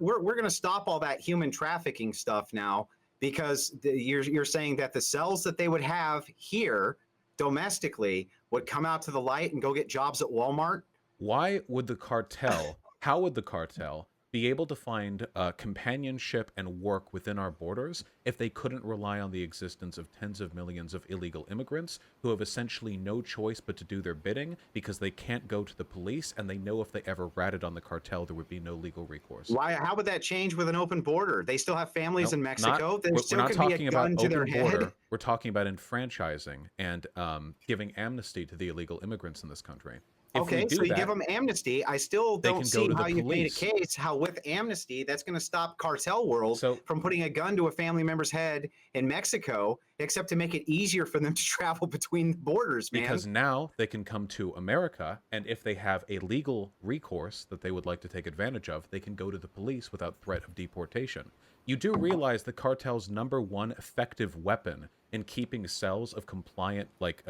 We're going to stop all that human trafficking stuff now, because you're saying that the cells that they would have here domestically would come out to the light and go get jobs at Walmart? Why would the cartel, how would the cartel be able to find companionship and work within our borders if they couldn't rely on the existence of tens of millions of illegal immigrants who have essentially no choice but to do their bidding because they can't go to the police, and they know if they ever ratted on the cartel, there would be no legal recourse? Why? How would that change with an open border? They still have families in Mexico. There we're still not could be a talking about gun to their open head. border. We're talking about enfranchising and giving amnesty to the illegal immigrants in this country. Okay, so you give them amnesty. I still don't see how you made a case how with amnesty that's going to stop cartel world from putting a gun to a family member's head in Mexico, except to make it easier for them to travel between the borders, man. Because now they can come to America, and if they have a legal recourse that they would like to take advantage of, they can go to the police without threat of deportation. You do realize the cartel's #1 effective weapon in keeping cells of compliant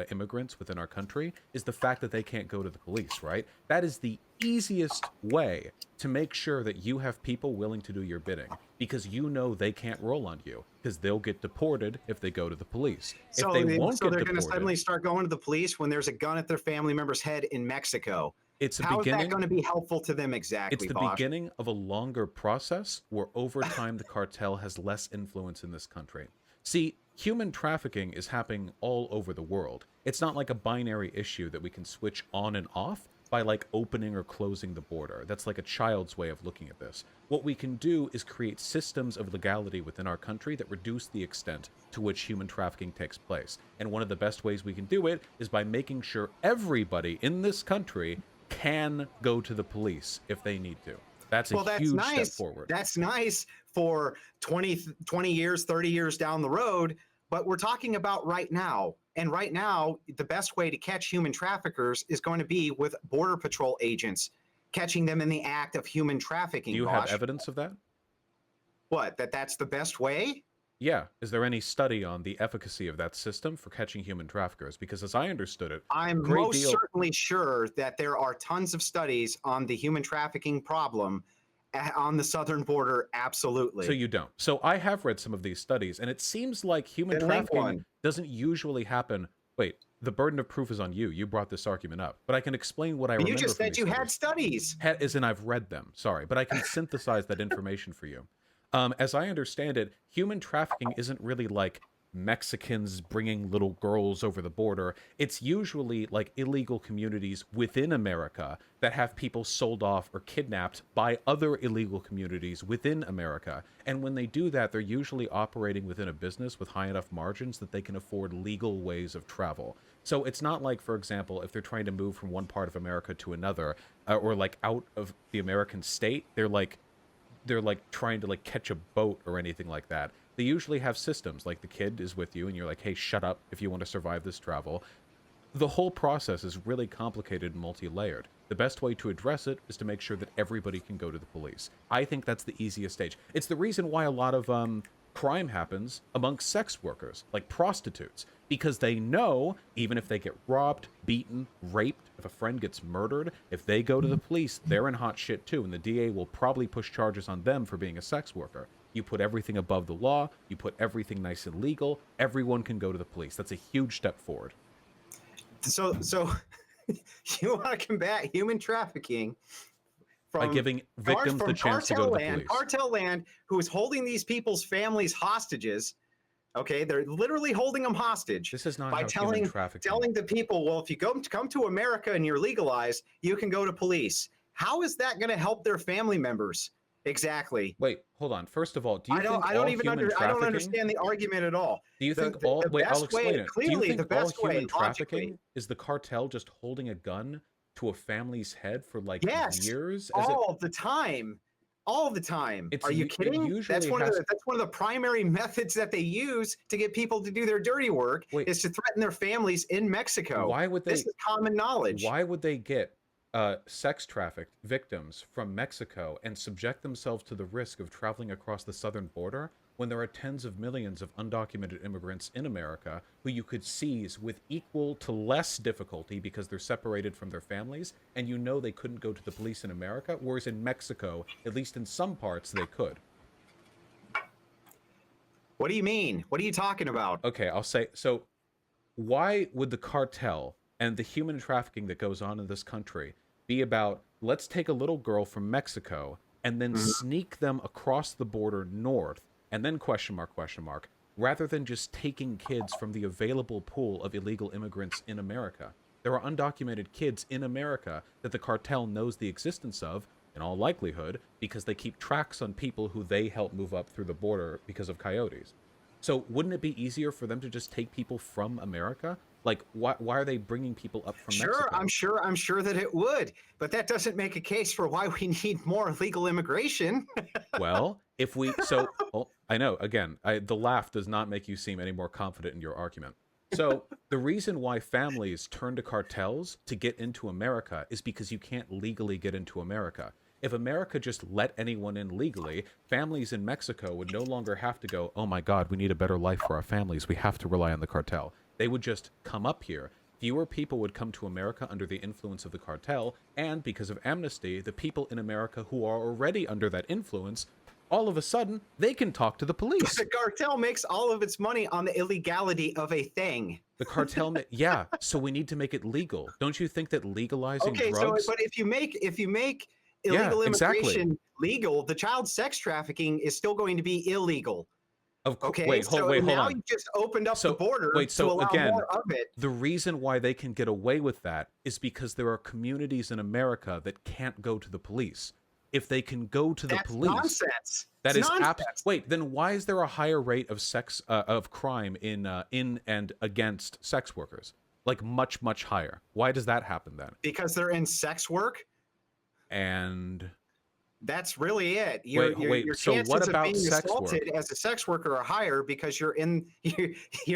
immigrants within our country is the fact that they can't go to the police, right? That is the easiest way to make sure that you have people willing to do your bidding, because you know they can't roll on you, because they'll get deported if they go to the police. So if they won't they're get going to deported, suddenly start going to the police when there's a gun at their family member's head in Mexico. How is that going to be helpful to them exactly? It's the beginning of a longer process where over time the cartel has less influence in this country. See, human trafficking is happening all over the world. It's not like a binary issue that we can switch on and off by opening or closing the border. That's like a child's way of looking at this. What we can do is create systems of legality within our country that reduce the extent to which human trafficking takes place. And one of the best ways we can do it is by making sure everybody in this country can go to the police if they need to. That's a huge step forward. That's nice for 20 years, 30 years down the road, but we're talking about right now. And right now, the best way to catch human traffickers is going to be with Border Patrol agents, catching them in the act of human trafficking. Do you have evidence of that? What, that's the best way? Yeah. Is there any study on the efficacy of that system for catching human traffickers? Because as I understood it, I'm most certainly sure that there are tons of studies on the human trafficking problem on the southern border. Absolutely. So you don't. So I have read some of these studies, and it seems like human trafficking doesn't usually happen. Wait, the burden of proof is on you. You brought this argument up, but I can explain what I remember. You just said you had studies. As in, I've read them. Sorry, but I can synthesize that information for you. As I understand it, human trafficking isn't really like Mexicans bringing little girls over the border. It's usually like illegal communities within America that have people sold off or kidnapped by other illegal communities within America. And when they do that, they're usually operating within a business with high enough margins that they can afford legal ways of travel. So it's not like, for example, if they're trying to move from one part of America to another, or out of the American state, they're trying to catch a boat or anything like that. They usually have systems, like the kid is with you and you're like, hey, shut up if you want to survive this travel. The whole process is really complicated and multi-layered. The best way to address it is to make sure that everybody can go to the police. I think that's the easiest stage. It's the reason why a lot of crime happens amongst sex workers, like prostitutes, because they know even if they get robbed, beaten, raped, if a friend gets murdered, if they go to the police, they're in hot shit too, and the DA will probably push charges on them for being a sex worker. You put everything above the law, you put everything nice and legal, everyone can go to the police. That's a huge step forward. So you want to combat human trafficking by giving victims the chance to go to the police. Cartel land, who is holding these people's families hostages. Okay, they're literally holding them hostage. This is not by how telling the people, well, if you come to America and you're legalized, you can go to police. How is that going to help their family members? Exactly. Wait, hold on. First of all, do you I think don't all even human I don't trafficking? understand the argument at all. Do you think The all? the Wait, I'll best way, explain it. Do you clearly think the all best way human logically. trafficking is the cartel just holding a gun to a family's head for like Yes, years? all the time. All the time. It's Are you it kidding? usually has. That's one of the primary methods that they use to get people to do their dirty work Wait, is to threaten their families in Mexico. why would This they? is common knowledge. Why would they get sex trafficked victims from Mexico and subject themselves to the risk of traveling across the southern border when there are tens of millions of undocumented immigrants in America who you could seize with equal to less difficulty because they're separated from their families and you know they couldn't go to the police in America, whereas in Mexico, at least in some parts, they could? What do you mean? What are you talking about? Okay, I'll say so. Why would the cartel and the human trafficking that goes on in this country be about let's take a little girl from Mexico and then sneak them across the border north and then question mark, rather than just taking kids from the available pool of illegal immigrants in America? There are undocumented kids in America that the cartel knows the existence of, in all likelihood, because they keep tracks on people who they help move up through the border because of coyotes. So wouldn't it be easier for them to just take people from America? Like, why are they bringing people up from Sure, Mexico? I'm sure that it would, but that doesn't make a case for why we need more illegal immigration. Well, if we so, well, I know again, the laugh does not make you seem any more confident in your argument. So the reason why families turn to cartels to get into America is because you can't legally get into America. If America just let anyone in legally, families in Mexico would no longer have to go, oh my God, we need a better life for our families. We have to rely on the cartel. They would just come up here. Fewer people would come to America under the influence of the cartel. And because of amnesty, the people in America who are already under that influence, all of a sudden, they can talk to the police. The cartel makes all of its money on the illegality of a thing. The cartel, yeah. So we need to make it legal. Don't you think that legalizing drugs? But if you make illegal exactly. immigration legal, the child sex trafficking is still going to be illegal. Okay, Wait, hold on. You just opened up the border to allow more of it. The reason why they can get away with that is because there are communities in America that can't go to the police. If they can go to the police, nonsense. That is nonsense. Wait, then why is there a higher rate of of crime in and against sex workers? Like much higher. Why does that happen then? Because they're in sex work. And that's really it. Your so chances what about of being sex assaulted work? As a sex worker are higher because you're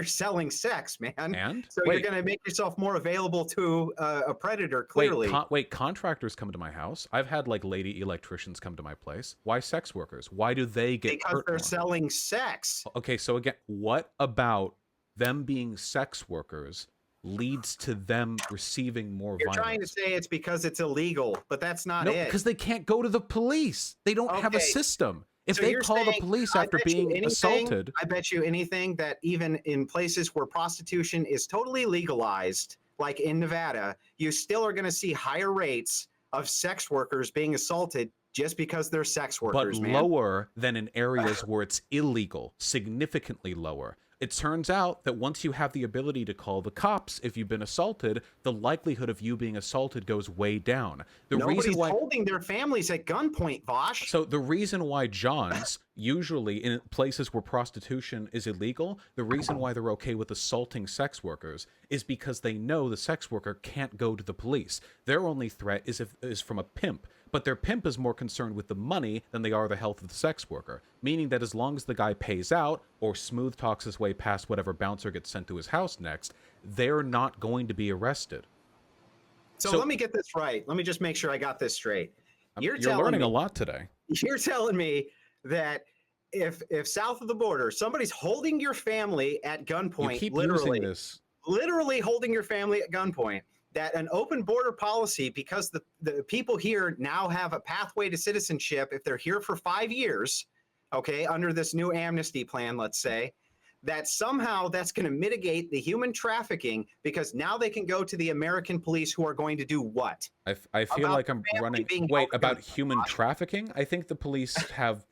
selling sex, man. And so you're going to make yourself more available to a predator. Clearly. Wait, contractors come to my house. I've had like lady electricians come to my place. Why sex workers? Why do they get because hurt they're more? selling sex. Okay, so again, what about them being sex workers leads to them receiving more violence? You're trying to say it's because it's illegal, but that's not it. No, because they can't go to the police. They don't have a system. If they call the police after being assaulted, I bet you anything that even in places where prostitution is totally legalized, like in Nevada, you still are going to see higher rates of sex workers being assaulted just because they're sex workers, but lower than in areas where it's illegal, significantly lower. It turns out that once you have the ability to call the cops if you've been assaulted, the likelihood of you being assaulted goes way down. Nobody's holding their families at gunpoint, Vaush. So the reason why Johns, usually in places where prostitution is illegal, the reason why they're okay with assaulting sex workers is because they know the sex worker can't go to the police. Their only threat is from a pimp. But their pimp is more concerned with the money than they are the health of the sex worker, meaning that as long as the guy pays out or smooth talks his way past whatever bouncer gets sent to his house next, they're not going to be arrested. So let me get this right. Let me just make sure I got this straight. You're learning a lot today. You're telling me that if south of the border, somebody's holding your family at gunpoint, you keep literally, using this. Literally holding your family at gunpoint, that an open border policy, because the people here now have a pathway to citizenship if they're here for 5 years, okay, under this new amnesty plan, let's say, that somehow that's going to mitigate the human trafficking because now they can go to the American police who are going to do what? I feel About like I'm family running. being Wait, held about accountable. human trafficking? I think the police have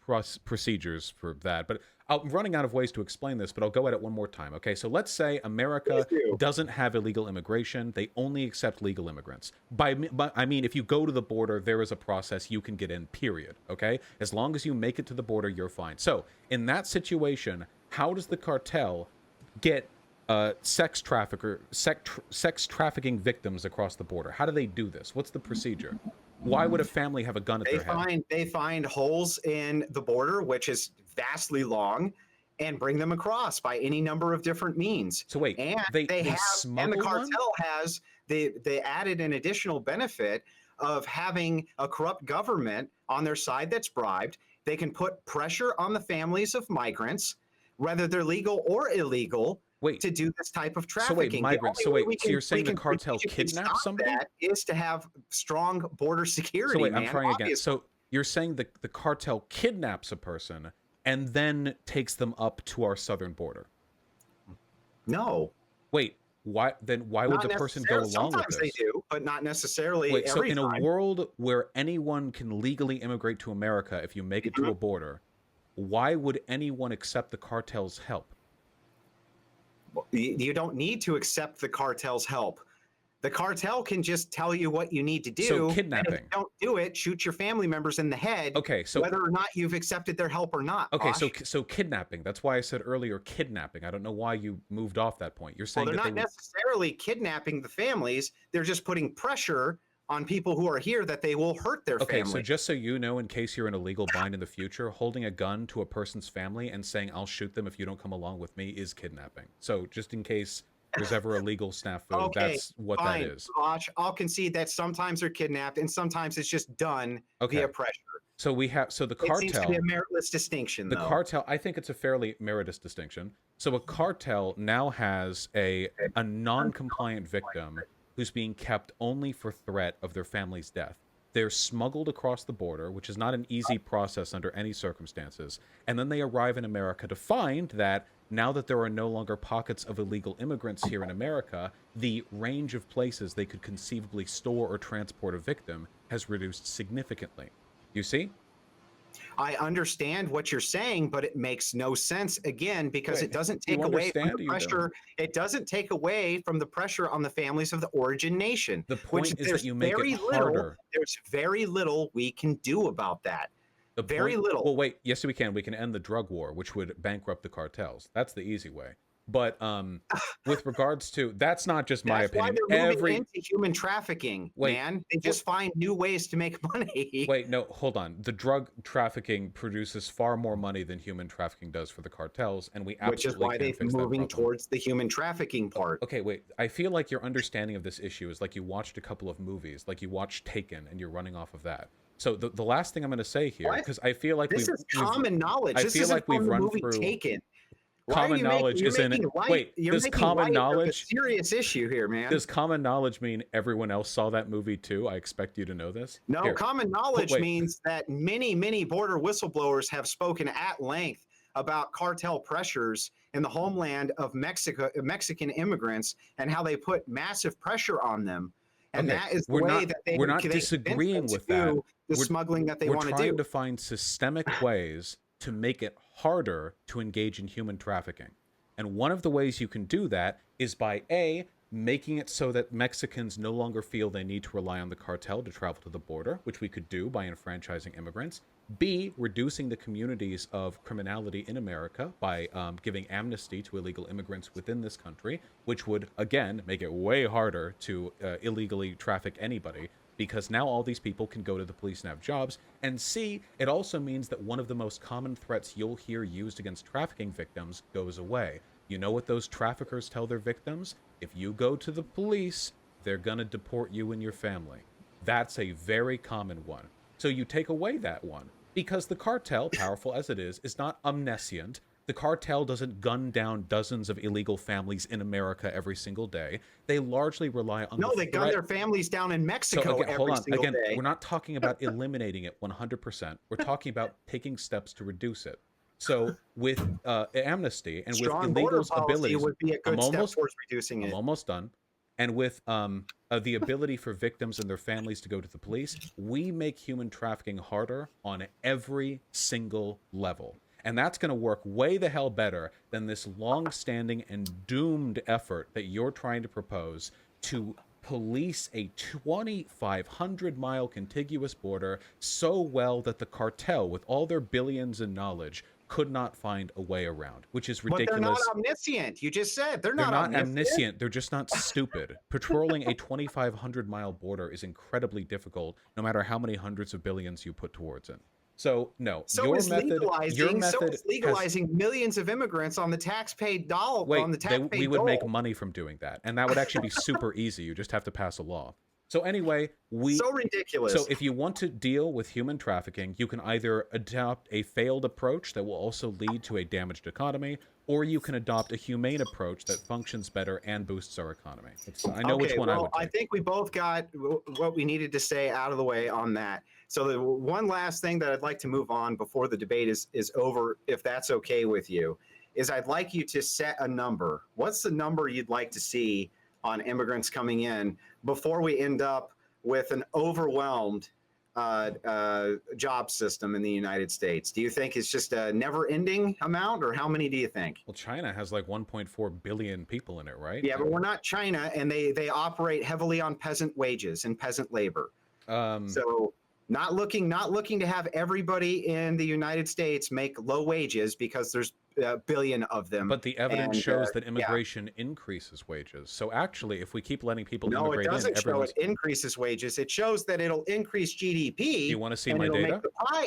procedures for that, but I'm running out of ways to explain this, but I'll go at it one more time. Okay, so let's say America Please do. doesn't have illegal immigration. They only accept legal immigrants. But I mean, if you go to the border, there is a process you can get in, period. Okay? As long as you make it to the border, you're fine. So in that situation, how does the cartel get sex trafficking victims across the border? How do they do this? What's the procedure? Why would a family have a gun at their head? They find holes in the border, which is vastly long, and bring them across by any number of different means. So wait, and they have, smuggle and the one? cartel has they added an additional benefit of having a corrupt government on their side that's bribed. They can put pressure on the families of migrants, whether they're legal or illegal, to do this type of trafficking. Migrants. So you're saying the cartel kidnaps somebody? That is to have strong border security. So wait, man, I'm trying obviously. again. So you're saying the cartel kidnaps a person and then takes them up to our southern border? No. Wait, why would the person go along with this? Sometimes they do, but not necessarily Wait, so every in time. a world where anyone can legally immigrate to America if you make it to a border, why would anyone accept the cartel's help? You don't need to accept the cartel's help. The cartel can just tell you what you need to do. So kidnapping. And if you don't do it, shoot your family members in the head. Okay, so whether or not you've accepted their help or not. Okay, Vaush. so kidnapping. That's why I said earlier kidnapping. I don't know why you moved off that point. You're saying Well, they're that not necessarily kidnapping the families. They're just putting pressure on people who are here that they will hurt their family. Okay, so just so you know, in case you're in a legal bind in the future, holding a gun to a person's family and saying, I'll shoot them if you don't come along with me is kidnapping. So just in case there's ever a legal snafu, that's what fine, that is. Vaush, I'll concede that sometimes they're kidnapped and sometimes it's just done via pressure. So the cartel. It seems to be a meritless distinction, The cartel, I think it's a fairly meritorious distinction. So a cartel now has a non-compliant victim who's being kept only for threat of their family's death. They're smuggled across the border, which is not an easy process under any circumstances. And then they arrive in America to find that now that there are no longer pockets of illegal immigrants here in America, the range of places they could conceivably store or transport a victim has reduced significantly. You see? I understand what you're saying, but it makes no sense again because it doesn't take away from the pressure. It doesn't take away from the pressure on the families of the origin nation. The point is that you make it harder. There's very little we can do about that. Very little. Well, wait. Yes, we can. We can end the drug war, which would bankrupt the cartels. That's the easy way. But with regards to, that's not just my opinion. That's why they're moving into human trafficking, man. They just find new ways to make money. Wait, no, hold on. The drug trafficking produces far more money than human trafficking does for the cartels, and we absolutely Which is why they're moving towards the human trafficking part. Okay, wait. I feel like your understanding of this issue is like you watched a couple of movies, like you watched Taken, and you're running off of that. So the last thing I'm going to say here, because I feel like this is common knowledge. I feel like we've run through. Taken. Common knowledge isn't it? Wait, does common knowledge serious issue here, man? Does common knowledge mean everyone else saw that movie too? I expect you to know this. No, common knowledge means that many border whistleblowers have spoken at length about cartel pressures in the homeland of Mexican immigrants and how they put massive pressure on them. And that is the way that we're not disagreeing with that. The smuggling that they want to do. We're trying to find systemic ways to make it harder to engage in human trafficking. And one of the ways you can do that is by A, making it so that Mexicans no longer feel they need to rely on the cartel to travel to the border, which we could do by enfranchising immigrants. B, reducing the communities of criminality in America by giving amnesty to illegal immigrants within this country, which would, again, make it way harder to illegally traffic anybody, because now all these people can go to the police and have jobs. And C, it also means that one of the most common threats you'll hear used against trafficking victims goes away. You know what those traffickers tell their victims? If you go to the police, they're going to deport you and your family. That's a very common one. So you take away that one, because the cartel, powerful as it is not omniscient. The cartel doesn't gun down dozens of illegal families in America every single day. They largely rely on they gun their families down in Mexico every single day. We're not talking about eliminating it 100%. We're talking about taking steps to reduce it. So with amnesty and with Strong border illegals' policy abilities, would be a good I'm step almost towards reducing I'm it. almost done. And with the ability for victims and their families to go to the police, we make human trafficking harder on every single level. And that's going to work way the hell better than this long-standing and doomed effort that you're trying to propose to police a 2,500-mile contiguous border so well that the cartel, with all their billions in knowledge, could not find a way around, which is But they're not ridiculous. omniscient. You just said they're They're not not omniscient. They're just not stupid. Patrolling a 2,500-mile border is incredibly difficult, no matter how many hundreds of billions you put towards it. So no, So your is method. Your legalizing. So method is legalizing millions of immigrants on the tax-paid dollar. Wait, on the tax-paid we would make dole. money from doing that, and that would actually be super easy. You just have to pass a law. So anyway, So ridiculous. So if you want to deal with human trafficking, you can either adopt a failed approach that will also lead to a damaged economy, or you can adopt a humane approach that functions better and boosts our economy. I know which one I would take. I think we both got what we needed to say out of the way on that. So the one last thing that I'd like to move on before the debate is over, if that's okay with you, is I'd like you to set a number. What's the number you'd like to see on immigrants coming in before we end up with an overwhelmed job system in the United States? Do you think it's just a never-ending amount, or how many do you think? Well, China has like 1.4 billion people in it, right? Yeah, but we're not China, and they operate heavily on peasant wages and peasant labor. So not looking to have everybody in the United States make low wages, because there's a billion of them. But the evidence shows that immigration increases wages. So actually, if we keep letting people immigrate in, it doesn't show it increases wages. It shows that it'll increase GDP. Do you want to see my it'll data?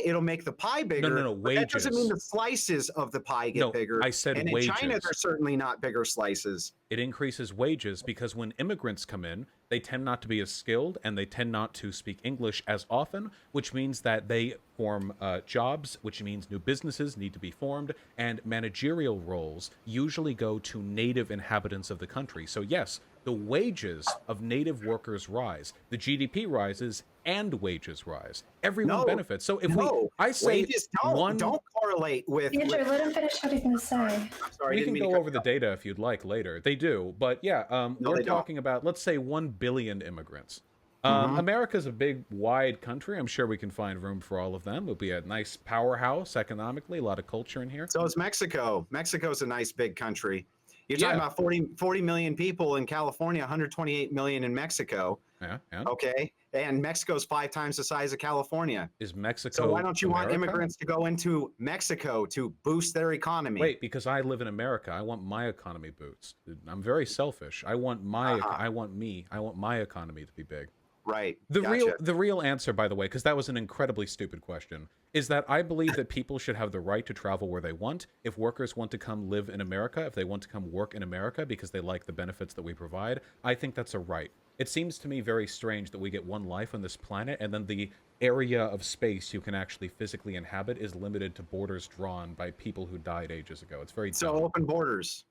It'll make the pie bigger. No, but that doesn't mean the slices of the pie get bigger. I said and wages. in China, they're certainly not bigger slices. It increases wages because when immigrants come in, they tend not to be as skilled and they tend not to speak English as often, which means that they form jobs, which means new businesses need to be formed, and managerial roles usually go to native inhabitants of the country. So yes, the wages of native workers rise, the GDP rises, and wages rise. Everyone benefits. So if I say wages don't correlate with. Andrew, let him finish what he's going to say. I'm sorry, we can go over the data if you'd like later. They do, but yeah, we're talking about, let's say, 1 billion immigrants. America's a big, wide country. I'm sure we can find room for all of them. It'll be a nice powerhouse economically, a lot of culture in here. So is Mexico. Mexico's a nice big country. You're talking about 40 million people in California, 128 million in Mexico. Yeah. Okay. And Mexico's 5 times the size of California. Is Mexico So why don't you want America? immigrants to go into Mexico to boost their economy? Wait, because I live in America. I want my economy boosted. I'm very selfish. I want my economy to be big. Right. The real answer, by the way, because that was an incredibly stupid question, is that I believe that people should have the right to travel where they want. If workers want to come live in America, if they want to come work in America because they like the benefits that we provide, I think that's a right. It seems to me very strange that we get one life on this planet, and then the area of space you can actually physically inhabit is limited to borders drawn by people who died ages ago. It's very dumb. open borders.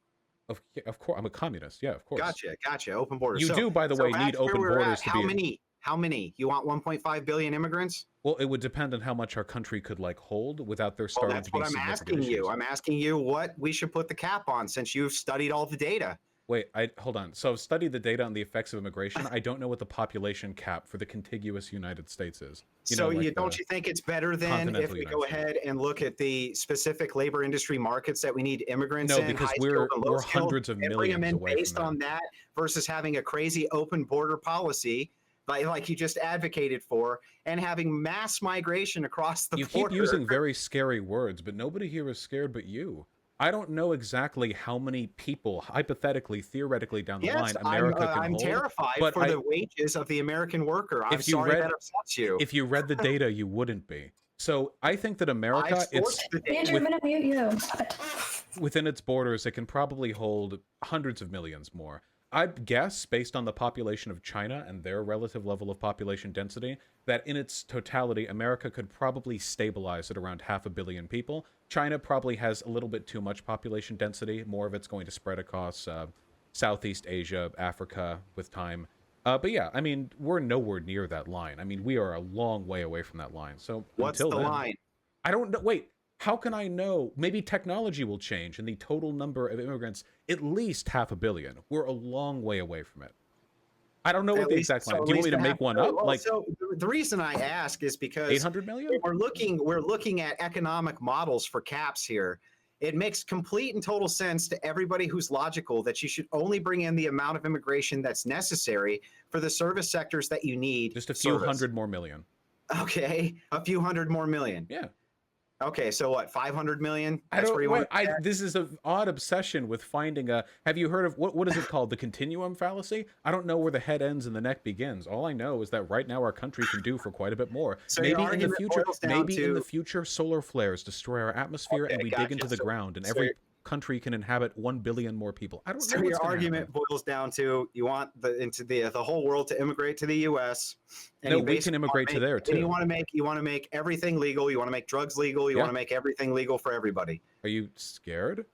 Of course, I'm a communist. Yeah, of course. Gotcha. Open borders. You do, by the way, need open borders to be. How many? You want 1.5 billion immigrants? Well, it would depend on how much our country could hold without there starting to be that's what I'm asking issues. you. I'm asking you what we should put the cap on, since you've studied all the data. Wait, hold on. So I've studied the data on the effects of immigration. I don't know what the population cap for the contiguous United States is. Don't you think it's better than if we go ahead and look at the specific labor industry markets that we need immigrants in? No, because we're hundreds of millions away based from on that versus having a crazy open border policy like you just advocated for, and having mass migration across the border. You keep using very scary words, but nobody here is scared but you. I don't know exactly how many people, hypothetically, theoretically down the line, America can hold. I'm terrified for the wages of the American worker. I'm sorry that upsets you. If you read the data, you wouldn't be. So I think that America, Andrew, I'm going to mute you. Within its borders, it can probably hold hundreds of millions more. I'd guess, based on the population of China and their relative level of population density, that in its totality, America could probably stabilize at around 500 million people. China probably has a little bit too much population density. More of it's going to spread across Southeast Asia, Africa with time. But yeah, I mean, we're nowhere near that line. I mean, we are a long way away from that line. So what's until the then, line? I don't know. Wait, How can I know? Maybe technology will change and the total number of immigrants, at least 500 million. We're a long way away from it. I don't know what the exact line. Do you want me to make one up? Well, Like, so the reason I ask is because 800 million? we're looking at economic models for caps here. It makes complete and total sense to everybody who's logical that you should only bring in the amount of immigration that's necessary for the service sectors that you need. Just a few hundred more million. Okay, a few hundred more million. Yeah. Okay, so what? 500 million? I don't. This is an odd obsession with finding a. Have you heard of what is it called? The continuum fallacy. I don't know where the head ends and the neck begins. All I know is that right now our country can do for quite a bit more. So maybe in the future, in the future, solar flares destroy our atmosphere and we dig into the ground, and every country can inhabit 1 billion more people. I don't know. So your argument boils down to you want the whole world to immigrate to the U.S. And no, we can immigrate to there too. You want to make everything legal. You want to make drugs legal. You want to make everything legal for everybody. Are you scared?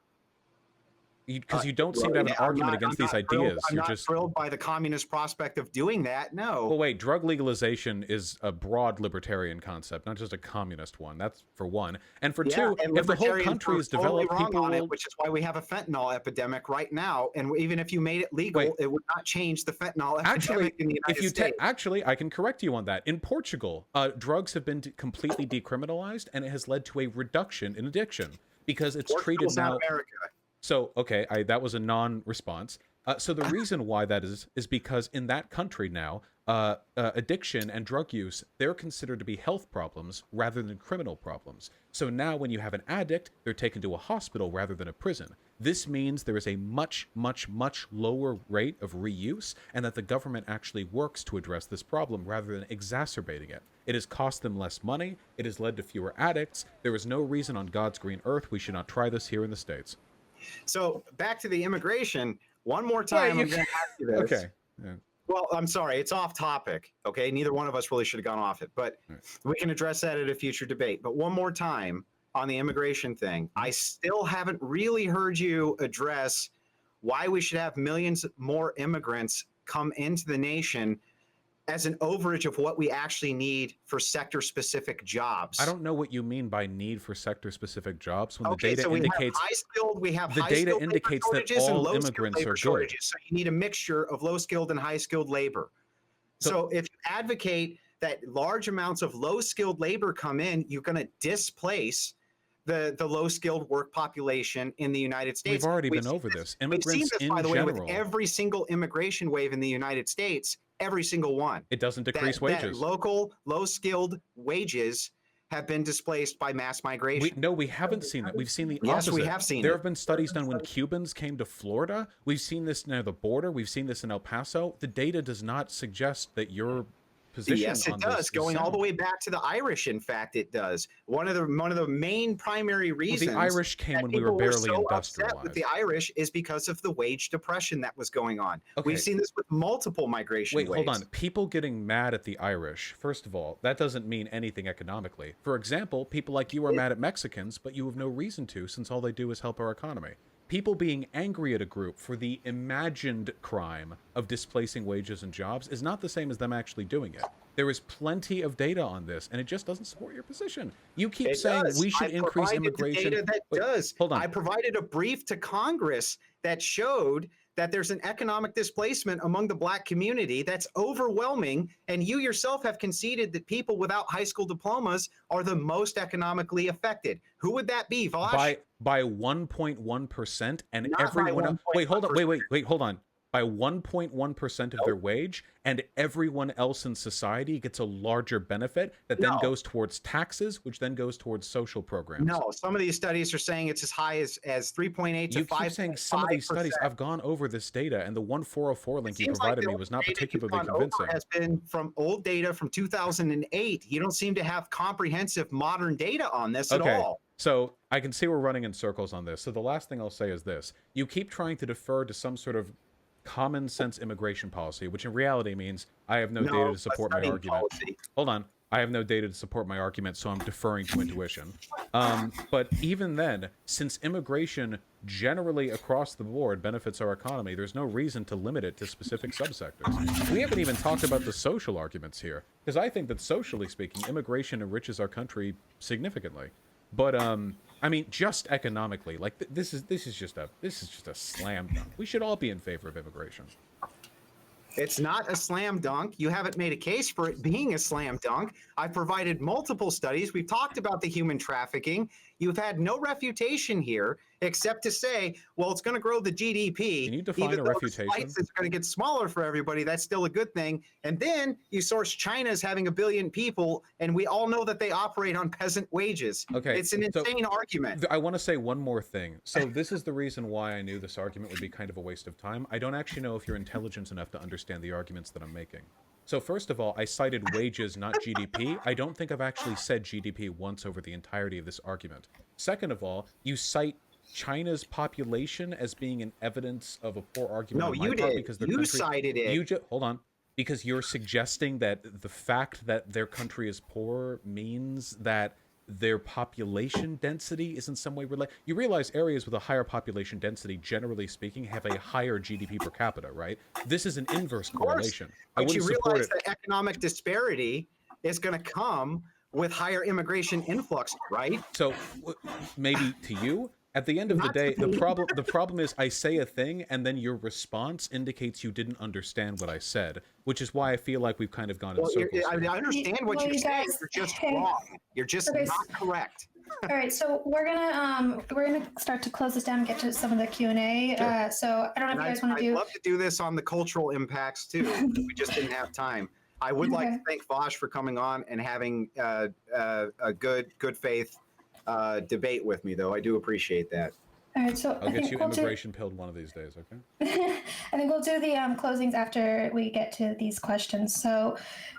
Because you don't seem to have an argument against these ideas. I'm not thrilled by the communist prospect of doing that. No. Well, wait. Drug legalization is a broad libertarian concept, not just a communist one. That's for one. And for two, if the whole country is developed, people will... which is why we have a fentanyl epidemic right now. And even if you made it legal, it would not change the fentanyl epidemic in the United States. Actually, I can correct you on that. In Portugal, drugs have been completely decriminalized, and it has led to a reduction in addiction because it's treated now. America. So, okay, that was a non-response. So the reason why that is because in that country now, addiction and drug use, they're considered to be health problems rather than criminal problems. So now when you have an addict, they're taken to a hospital rather than a prison. This means there is a much, much, much lower rate of reuse, and that the government actually works to address this problem rather than exacerbating it. It has cost them less money. It has led to fewer addicts. There is no reason on God's green earth we should not try this here in the States. So back to the immigration. One more time, I'm going to ask you this. Okay. Yeah. Well, I'm sorry, it's off topic. Okay, neither one of us really should have gone off it, but we can address that at a future debate. But one more time on the immigration thing, I still haven't really heard you address why we should have millions more immigrants come into the nation as an overage of what we actually need for sector-specific jobs. I don't know what you mean by need for sector-specific jobs when the Okay, data so indicates we have the data high-skilled indicates labor that shortages and all low-skilled immigrants labor are good. shortages. So you need a mixture of low-skilled and high-skilled labor. So if you advocate that large amounts of low-skilled labor come in, you're going to displace the low-skilled work population in the United States. We've already been over this. Immigrants we've seen this, in by the way, general. with every single immigration wave in the United States, every single one. It doesn't decrease wages. That local, low-skilled wages have been displaced by mass migration. We haven't seen that. We've seen the Yes, opposite. we have seen There it. have been studies done when Cubans came to Florida. We've seen this near the border. We've seen this in El Paso. The data does not suggest that your position Yes, it on does. this Going all the sound. way back to the Irish, in fact, it does. One of the main primary reasons the Irish came that when we were people barely so industrialized. upset with the Irish is because of the wage depression that was going on. Okay. We've seen this with multiple migration waves. Hold on. People getting mad at the Irish, first of all, that doesn't mean anything economically. For example, people like you are mad at Mexicans, but you have no reason to, since all they do is help our economy. People being angry at a group for the imagined crime of displacing wages and jobs is not the same as them actually doing it. There is plenty of data on this, and it just doesn't support your position. You keep saying we should increase immigration. Data that does. Hold on. I provided a brief to Congress that showed that there's an economic displacement among the Black community that's overwhelming, and you yourself have conceded that people without high school diplomas are the most economically affected. Who would that be, Vaush? By 1.1%, and Not by everyone else. Wait, hold on. 1.1%. Wait, hold on. By 1.1% of their wage, and everyone else in society gets a larger benefit that then goes towards taxes, which then goes towards social programs. No, some of these studies are saying it's as high as 3.8 to 5. You keep saying some of these studies. I've gone over this data, and the 1404 link you provided me was not particularly convincing. Has been from old data from 2008. You don't seem to have comprehensive modern data on this at all. So I can see we're running in circles on this. So the last thing I'll say is this. You keep trying to defer to some sort of common sense immigration policy, which in reality means I have no data to support my argument. Hold on. I have no data to support my argument, so I'm deferring to intuition. But even then, since immigration generally across the board benefits our economy, there's no reason to limit it to specific subsectors. We haven't even talked about the social arguments here, because I think that socially speaking, immigration enriches our country significantly. But I mean, just economically, like this is just a slam dunk. We should all be in favor of immigration. It's not a slam dunk. You haven't made a case for it being a slam dunk. I've provided multiple studies. We've talked about the human trafficking. You've had no refutation here except to say, well, it's going to grow the GDP. Can you define even a though refutation? The slice is going to get smaller for everybody. That's still a good thing. And then you source China as having 1 billion people, and we all know that they operate on peasant wages. Okay, It's an insane argument. I want to say one more thing. So this is the reason why I knew this argument would be kind of a waste of time. I don't actually know if you're intelligent enough to understand the arguments that I'm making. So first of all, I cited wages, not GDP. I don't think I've actually said GDP once over the entirety of this argument. Second of all, you cite China's population as being an evidence of a poor argument. No, on my you part did. because their You country, cited it. Hold on. Because you're suggesting that the fact that their country is poor means that their population density is in some way related. You realize areas with a higher population density, generally speaking, have a higher GDP per capita, right? This is an inverse correlation. But you realize that economic disparity is going to come with higher immigration influx, right? So maybe to you, at the end of the day, the problem is I say a thing and then your response indicates you didn't understand what I said, which is why I feel like we've kind of gone in circles. I understand what you're saying. You're just wrong. You're just not correct. All right, so we're gonna start to close this down and get to some of the Q&A. Sure. So I don't know if you guys want to do. I'd love to do this on the cultural impacts too. We just didn't have time. I would like to thank Vaush for coming on and having a good faith debate with me, though. I do appreciate that. All right, so I'll get you immigration pilled one of these days, okay? I think we'll do the closings after we get to these questions. So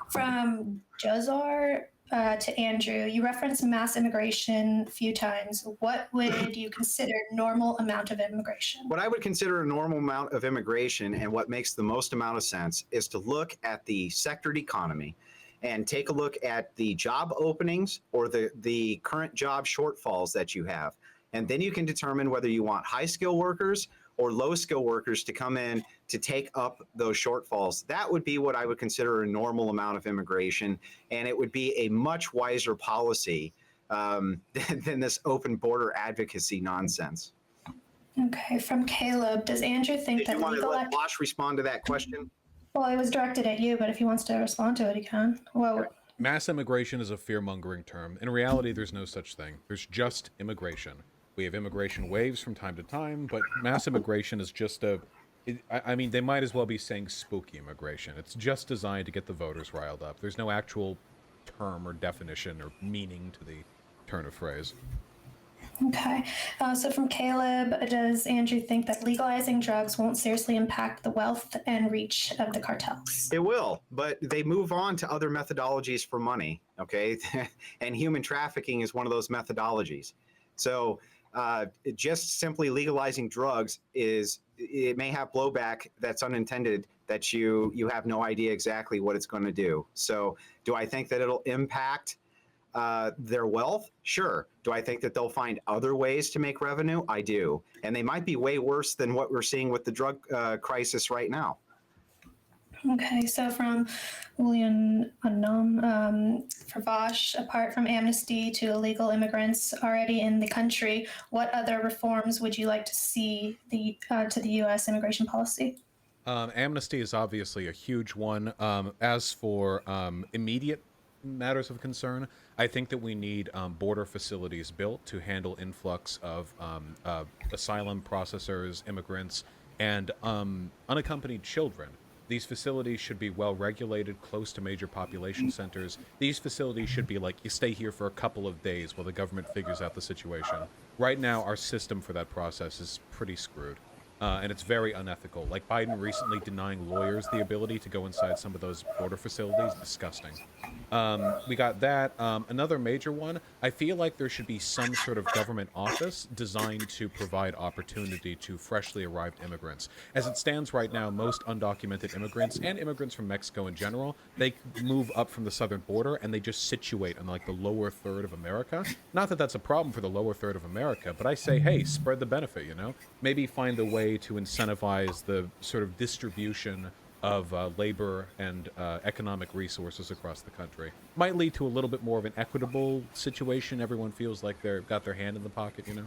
from Jazar to Andrew, you referenced mass immigration a few times. What would you consider normal amount of immigration? What I would consider a normal amount of immigration and what makes the most amount of sense is to look at the sectored economy and take a look at the job openings or the current job shortfalls that you have. And then you can determine whether you want high skill workers or low skill workers to come in to take up those shortfalls. That would be what I would consider a normal amount of immigration. And it would be a much wiser policy than this open border advocacy nonsense. Okay, from Caleb, does Andrew think that you want to let Vaush respond to that question? Well, it was directed at you, but if he wants to respond to it, he can. Well, mass immigration is a fear-mongering term. In reality, there's no such thing. There's just immigration. We have immigration waves from time to time, but mass immigration is just I mean, they might as well be saying spooky immigration. It's just designed to get the voters riled up. There's no actual term or definition or meaning to the turn of phrase. Okay. So from Caleb, does Andrew think that legalizing drugs won't seriously impact the wealth and reach of the cartels? It will, but they move on to other methodologies for money, okay? And human trafficking is one of those methodologies. So just simply legalizing drugs it may have blowback that's unintended, that you have no idea exactly what it's going to do. So do I think that it'll impact their wealth? Sure. Do I think that they'll find other ways to make revenue? I do. And they might be way worse than what we're seeing with the drug crisis right now. Okay, so from William Unknown, for Vaush, apart from amnesty to illegal immigrants already in the country, what other reforms would you like to see to the U.S. immigration policy? Amnesty is obviously a huge one. As for immediate matters of concern, I think that we need border facilities built to handle influx of asylum processors, immigrants, and unaccompanied children. These facilities should be well regulated, close to major population centers. These facilities should be like, you stay here for a couple of days while the government figures out the situation. Right now, our system for that process is pretty screwed. And it's very unethical. Like Biden recently denying lawyers the ability to go inside some of those border facilities. Disgusting. We got that. Another major one, I feel like there should be some sort of government office designed to provide opportunity to freshly arrived immigrants. As it stands right now, most undocumented immigrants and immigrants from Mexico in general, they move up from the southern border and they just situate in like the lower third of America. Not that that's a problem for the lower third of America, but I say, hey, spread the benefit, you know? Maybe find a way to incentivize the sort of distribution of labor and economic resources across the country. Might lead to a little bit more of an equitable situation. Everyone feels like they've got their hand in the pocket, you know?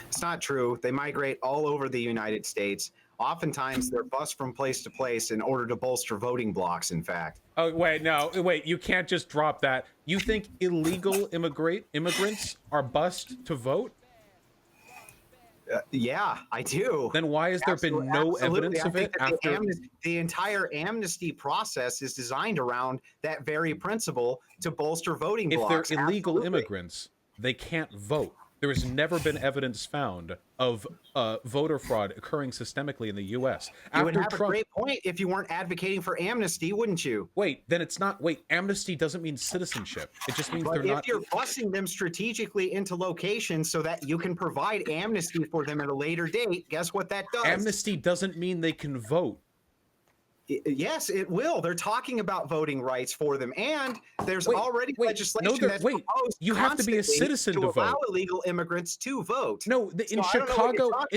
It's not true. They migrate all over the United States. Oftentimes, they're bused from place to place in order to bolster voting blocks, in fact. Oh, wait, no, wait, you can't just drop that. You think illegal immigrants are bused to vote? Yeah, I do. Then why has there been no evidence of it after? The entire amnesty process is designed around that very principle to bolster voting blocks. If they're illegal immigrants, they can't vote. There has never been evidence found of voter fraud occurring systemically in the U.S. You would have a great point if you weren't advocating for amnesty, wouldn't you? Wait, then it's not. Wait, amnesty doesn't mean citizenship. It just means they're not. If you're busing them strategically into locations so that you can provide amnesty for them at a later date, guess what that does? Amnesty doesn't mean they can vote. Yes, it will. They're talking about voting rights for them, and there's already legislation that's proposed. You have to be a citizen to vote. Allow illegal immigrants to vote. No, in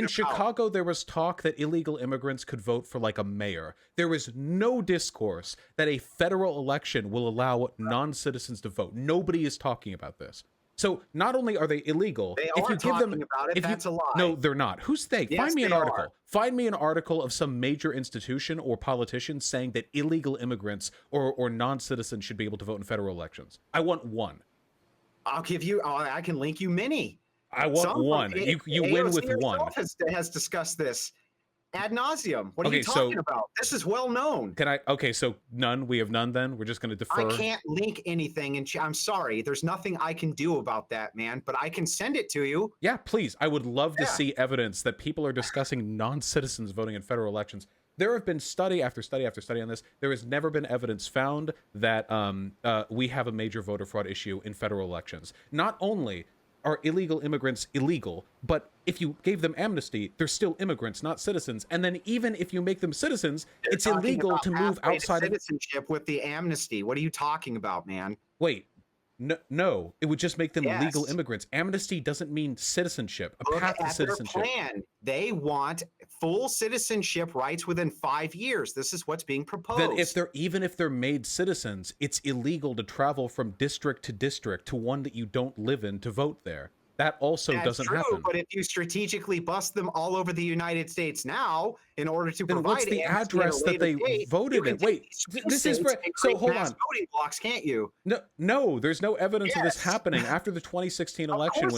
Chicago, there was talk that illegal immigrants could vote for like a mayor. There was no discourse that a federal election will allow non-citizens to vote. Nobody is talking about this. So not only are they illegal, they if are you give them, about it, that's a lie. No, they're not. Who's they? Yes, Find me an article. Are. Find me an article of some major institution or politician saying that illegal immigrants or non-citizens should be able to vote in federal elections. I want one. I'll give you. I can link you many. I want one. You win with one. Has discussed this ad nauseum. What are you talking about? This is well known. Can I? Okay, so none. We have none. Then we're just going to defer. I can't link anything, and I'm sorry. There's nothing I can do about that, man. But I can send it to you. Yeah, please. I would love to see evidence that people are discussing non-citizens voting in federal elections. There have been study after study after study on this. There has never been evidence found that we have a major voter fraud issue in federal elections. Not only are illegal immigrants illegal, but if you gave them amnesty, they're still immigrants, not citizens. And then even if you make them citizens, it's illegal to move outside of citizenship with the amnesty. What are you talking about, man? Wait, no, it would just make them legal immigrants. Amnesty doesn't mean citizenship. A path to citizenship. Their plan. They want full citizenship rights within 5 years. This is what's being proposed. Then even if they're made citizens, it's illegal to travel from district to one that you don't live in to vote there. That also doesn't happen. But if you strategically bust them all over the United States now in order to then provide what's the address that they voted in? Wait, this is so hold on. Voting blocks, can't you? No, there's no evidence of this happening after the 2016 election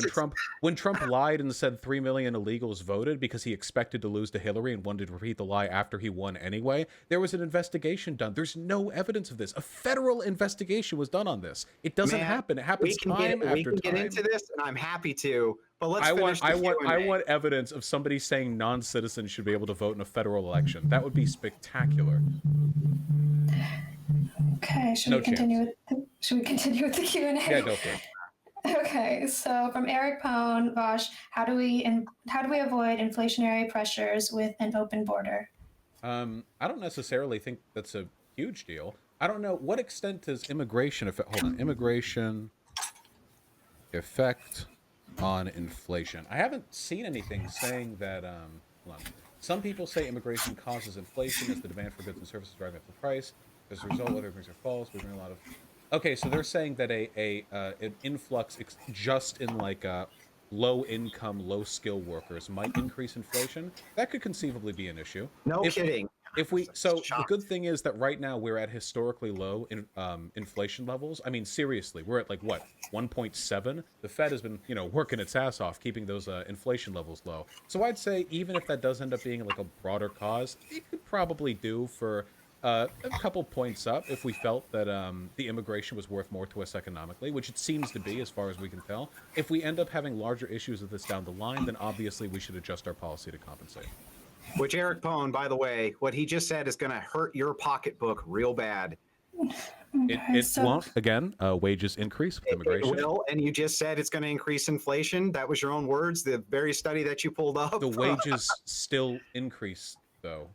when Trump lied and said 3 million illegals voted because he expected to lose to Hillary and wanted to repeat the lie after he won anyway. There was an investigation done. There's no evidence of this. A federal investigation was done on this. It doesn't happen. It happens time after time. We can get into this, and I'm happy to. But let's I want evidence of somebody saying non-citizens should be able to vote in a federal election. That would be spectacular. Okay, should we continue with the Q&A? Yeah, go for it. Okay, so from Eric Pone, Vaush, how do we avoid inflationary pressures with an open border? I don't necessarily think that's a huge deal. I don't know what extent does immigration effect on inflation. I haven't seen anything saying that. Hold on. Some people say immigration causes inflation as the demand for goods and services drive up the price. As a result, whether things are false, we bring a lot of. Okay, so they're saying that an influx just in like low income, low skill workers might increase inflation. That could conceivably be an issue. No kidding. The good thing is that right now we're at historically low inflation levels. I mean, seriously, we're at like what 1.7. The Fed has been working its ass off keeping those inflation levels low. So I'd say even if that does end up being like a broader cause, it could probably do for a couple points up if we felt that the immigration was worth more to us economically, which it seems to be as far as we can tell. If we end up having larger issues with this down the line, then obviously we should adjust our policy to compensate. Which Eric Pone, by the way, what he just said is going to hurt your pocketbook real bad. It won't. Again, wages increase with immigration. It will, and you just said it's going to increase inflation. That was your own words, the very study that you pulled up. The wages still increase, though,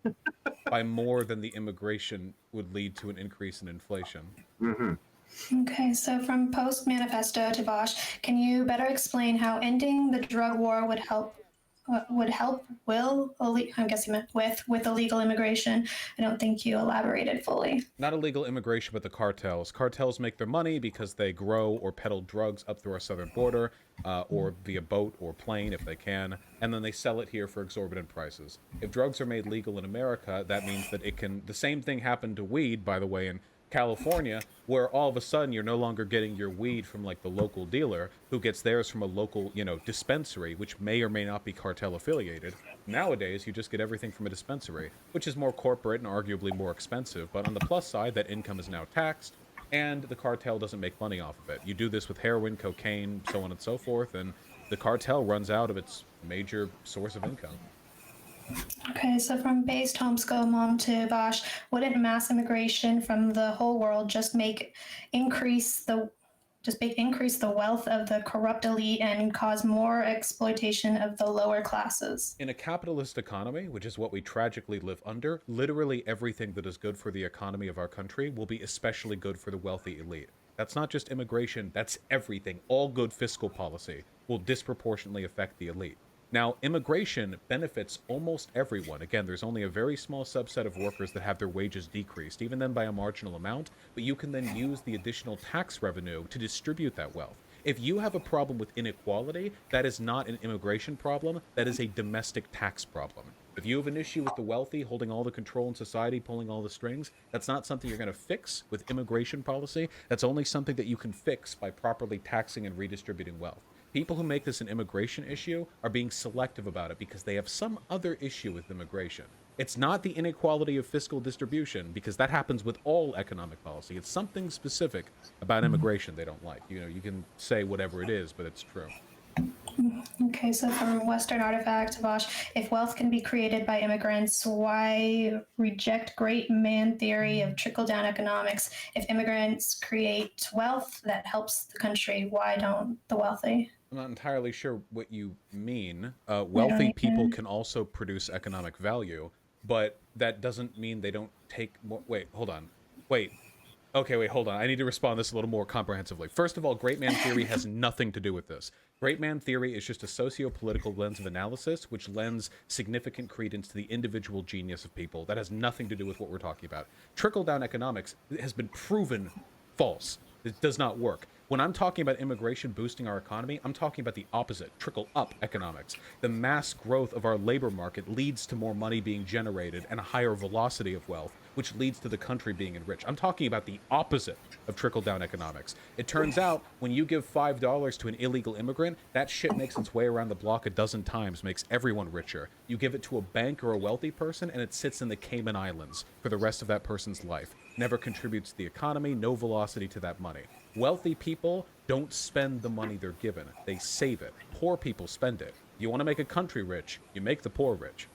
by more than the immigration would lead to an increase in inflation. Mm-hmm. Okay, so from Post Manifesto to Vaush, can you better explain how ending the drug war would help would help I'm guessing with illegal immigration. I don't think you elaborated fully. Not illegal immigration, but the cartels. Cartels make their money because they grow or peddle drugs up through our southern border, or via boat or plane if they can, and then they sell it here for exorbitant prices. If drugs are made legal in America, that means that it can... The same thing happened to weed, by the way, in California, where all of a sudden you're no longer getting your weed from like the local dealer who gets theirs from a local, dispensary, which may or may not be cartel affiliated. Nowadays, you just get everything from a dispensary, which is more corporate and arguably more expensive. But on the plus side, that income is now taxed, and the cartel doesn't make money off of it. You do this with heroin, cocaine, so on and so forth, and the cartel runs out of its major source of income. Okay, so from based homeschool mom to Vaush, wouldn't mass immigration from the whole world just increase the wealth of the corrupt elite and cause more exploitation of the lower classes? In a capitalist economy, which is what we tragically live under, literally everything that is good for the economy of our country will be especially good for the wealthy elite. That's not just immigration, that's everything. All good fiscal policy will disproportionately affect the elite. Now, immigration benefits almost everyone. Again, there's only a very small subset of workers that have their wages decreased, even then by a marginal amount, but you can then use the additional tax revenue to distribute that wealth. If you have a problem with inequality, that is not an immigration problem, that is a domestic tax problem. If you have an issue with the wealthy holding all the control in society, pulling all the strings, that's not something you're going to fix with immigration policy. That's only something that you can fix by properly taxing and redistributing wealth. People who make this an immigration issue are being selective about it because they have some other issue with immigration. It's not the inequality of fiscal distribution, because that happens with all economic policy. It's something specific about immigration they don't like. You can say whatever it is, but it's true. Okay, so from Western Artifact, Vaush, if wealth can be created by immigrants, why reject great man theory of trickle-down economics? If immigrants create wealth that helps the country, why don't the wealthy? I'm not entirely sure what you mean. Wealthy people can also produce economic value, but that doesn't mean they don't take more... Wait, hold on. Okay, wait, hold on. I need to respond to this a little more comprehensively. First of all, great man theory has nothing to do with this. Great man theory is just a socio-political lens of analysis, which lends significant credence to the individual genius of people. That has nothing to do with what we're talking about. Trickle-down economics has been proven false. It does not work. When I'm talking about immigration boosting our economy, I'm talking about the opposite, trickle-up economics. The mass growth of our labor market leads to more money being generated and a higher velocity of wealth, which leads to the country being enriched. I'm talking about the opposite of trickle-down economics. It turns out, when you give $5 to an illegal immigrant, that shit makes its way around the block a dozen times, makes everyone richer. You give it to a bank or a wealthy person, and it sits in the Cayman Islands for the rest of that person's life. Never contributes to the economy, no velocity to that money. Wealthy people don't spend the money they're given. They save it. Poor people spend it. You want to make a country rich, you make the poor rich.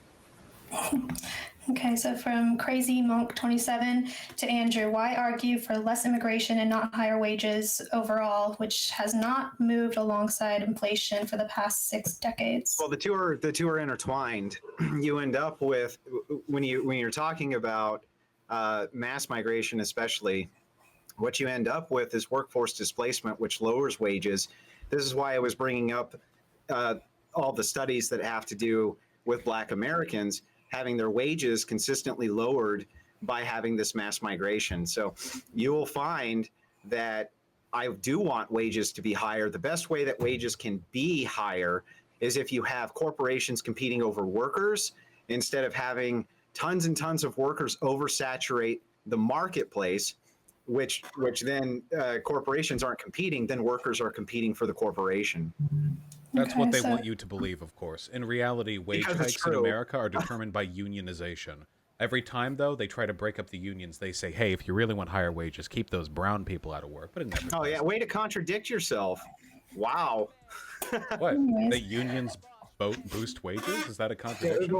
Okay, so from Crazy Monk 27 to Andrew, why argue for less immigration and not higher wages overall, which has not moved alongside inflation for the past 6 decades? Well, the two are intertwined. You end up with, when you're talking about mass migration, especially, what you end up with is workforce displacement, which lowers wages. This is why I was bringing up all the studies that have to do with Black Americans having their wages consistently lowered by having this mass migration. So you will find that I do want wages to be higher. The best way that wages can be higher is if you have corporations competing over workers, instead of having tons and tons of workers oversaturate the marketplace, which then corporations aren't competing, then workers are competing for the corporation. That's what they want you to believe, of course. In reality, wage hikes in America are determined by unionization. Every time, though, they try to break up the unions. They say, hey, if you really want higher wages, keep those brown people out of work. But it never does. Yeah, way to contradict yourself. Wow. What? That unions boost wages? Is that a contradiction?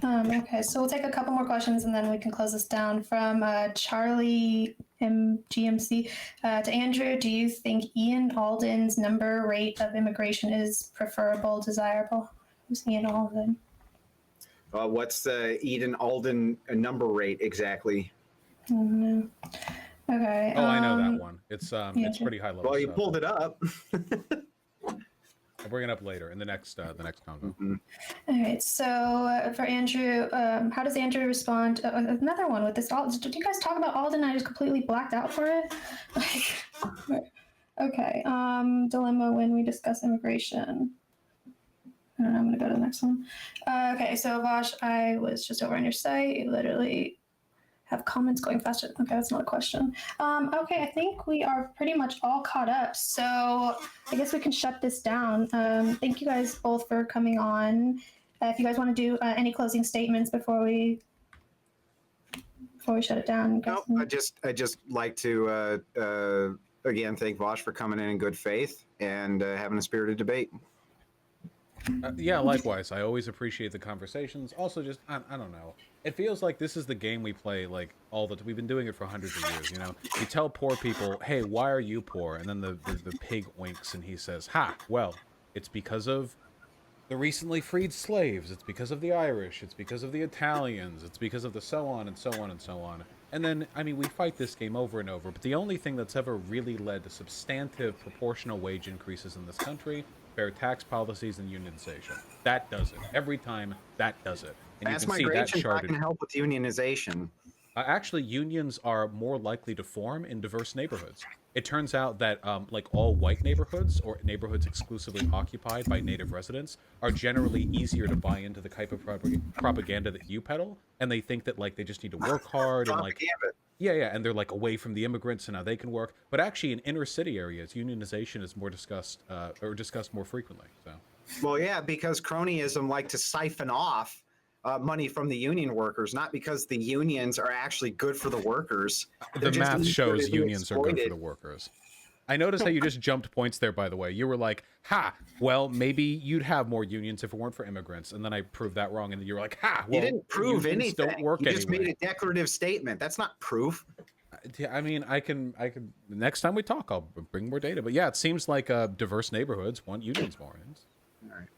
Okay, so we'll take a couple more questions and then we can close this down. From Charlie GMC to Andrew, do you think Ian Alden's number rate of immigration is preferable, desirable? Who's Ian Alden? What's the Eden Alden number rate exactly? Okay. Oh, I know that one. It's pretty high level. Well, you stuff. pulled it up. I I'll bring it up later in the next convo. All right. So for Andrew, how does Andrew respond? Another one with this. Did you guys talk about Alden? I just completely blacked out for it. Okay. Dilemma when we discuss immigration. I don't know. I'm gonna go to the next one. Okay. So Vaush, I was just over on your site. You literally have comments going faster. Okay, that's not a question. Okay, I think we are pretty much all caught up. So I guess we can shut this down. Thank you guys both for coming on. If you guys want to do any closing statements before we shut it down. No, I just like to again thank Vaush for coming in good faith and having a spirited debate. Yeah, likewise. I always appreciate the conversations. Also, just I don't know. It feels like this is the game we play like all the. We've been doing it for hundreds of years. You know, you tell poor people, "Hey, why are you poor?" And then the pig winks and he says, "Ha! Well, it's because of the recently freed slaves. It's because of the Irish. It's because of the Italians. It's because of the so on and so on and so on." And then, I mean, we fight this game over and over. But the only thing that's ever really led to substantive proportional wage increases in this country. Fair tax policies and unionization. That does it. Every time, that does it. And Mass you can see that migration's not charted. going to help with unionization. Actually, unions are more likely to form in diverse neighborhoods. It turns out that like all white neighborhoods or neighborhoods exclusively occupied by native residents are generally easier to buy into the type of propaganda that you peddle, and they think that like they just need to work hard and like yeah, and they're like away from the immigrants and how they can work. But actually, in inner city areas, unionization is more discussed more frequently. So. Well, yeah, because cronyism like to siphon off money from the union workers, not because the unions are actually good for the workers. The math shows unions are good for the workers. I noticed how you just jumped points there, by the way. You were like, ha, well, maybe you'd have more unions if it weren't for immigrants. And then I proved that wrong. And you were like, ha, well, you didn't prove anything. Don't work you just anyway. made a declarative statement. That's not proof. I mean, I can, next time we talk, I'll bring more data. But yeah, it seems like diverse neighborhoods want unions more. All right.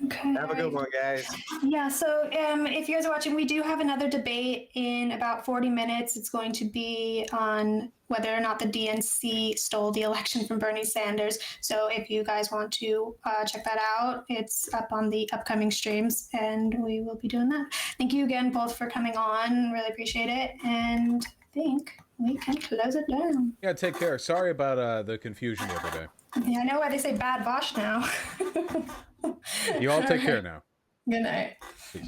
Okay. Have a good one, guys. Yeah, so if you guys are watching, we do have another debate in about 40 minutes. It's going to be on whether or not the DNC stole the election from Bernie Sanders. So if you guys want to check that out, it's up on the upcoming streams, and we will be doing that. Thank you again both for coming on. Really appreciate it. And I think we can close it down. Yeah, take care. Sorry about the confusion the other day. Yeah, I know why they say bad Vaush now. You all take care now. Good night. Peace.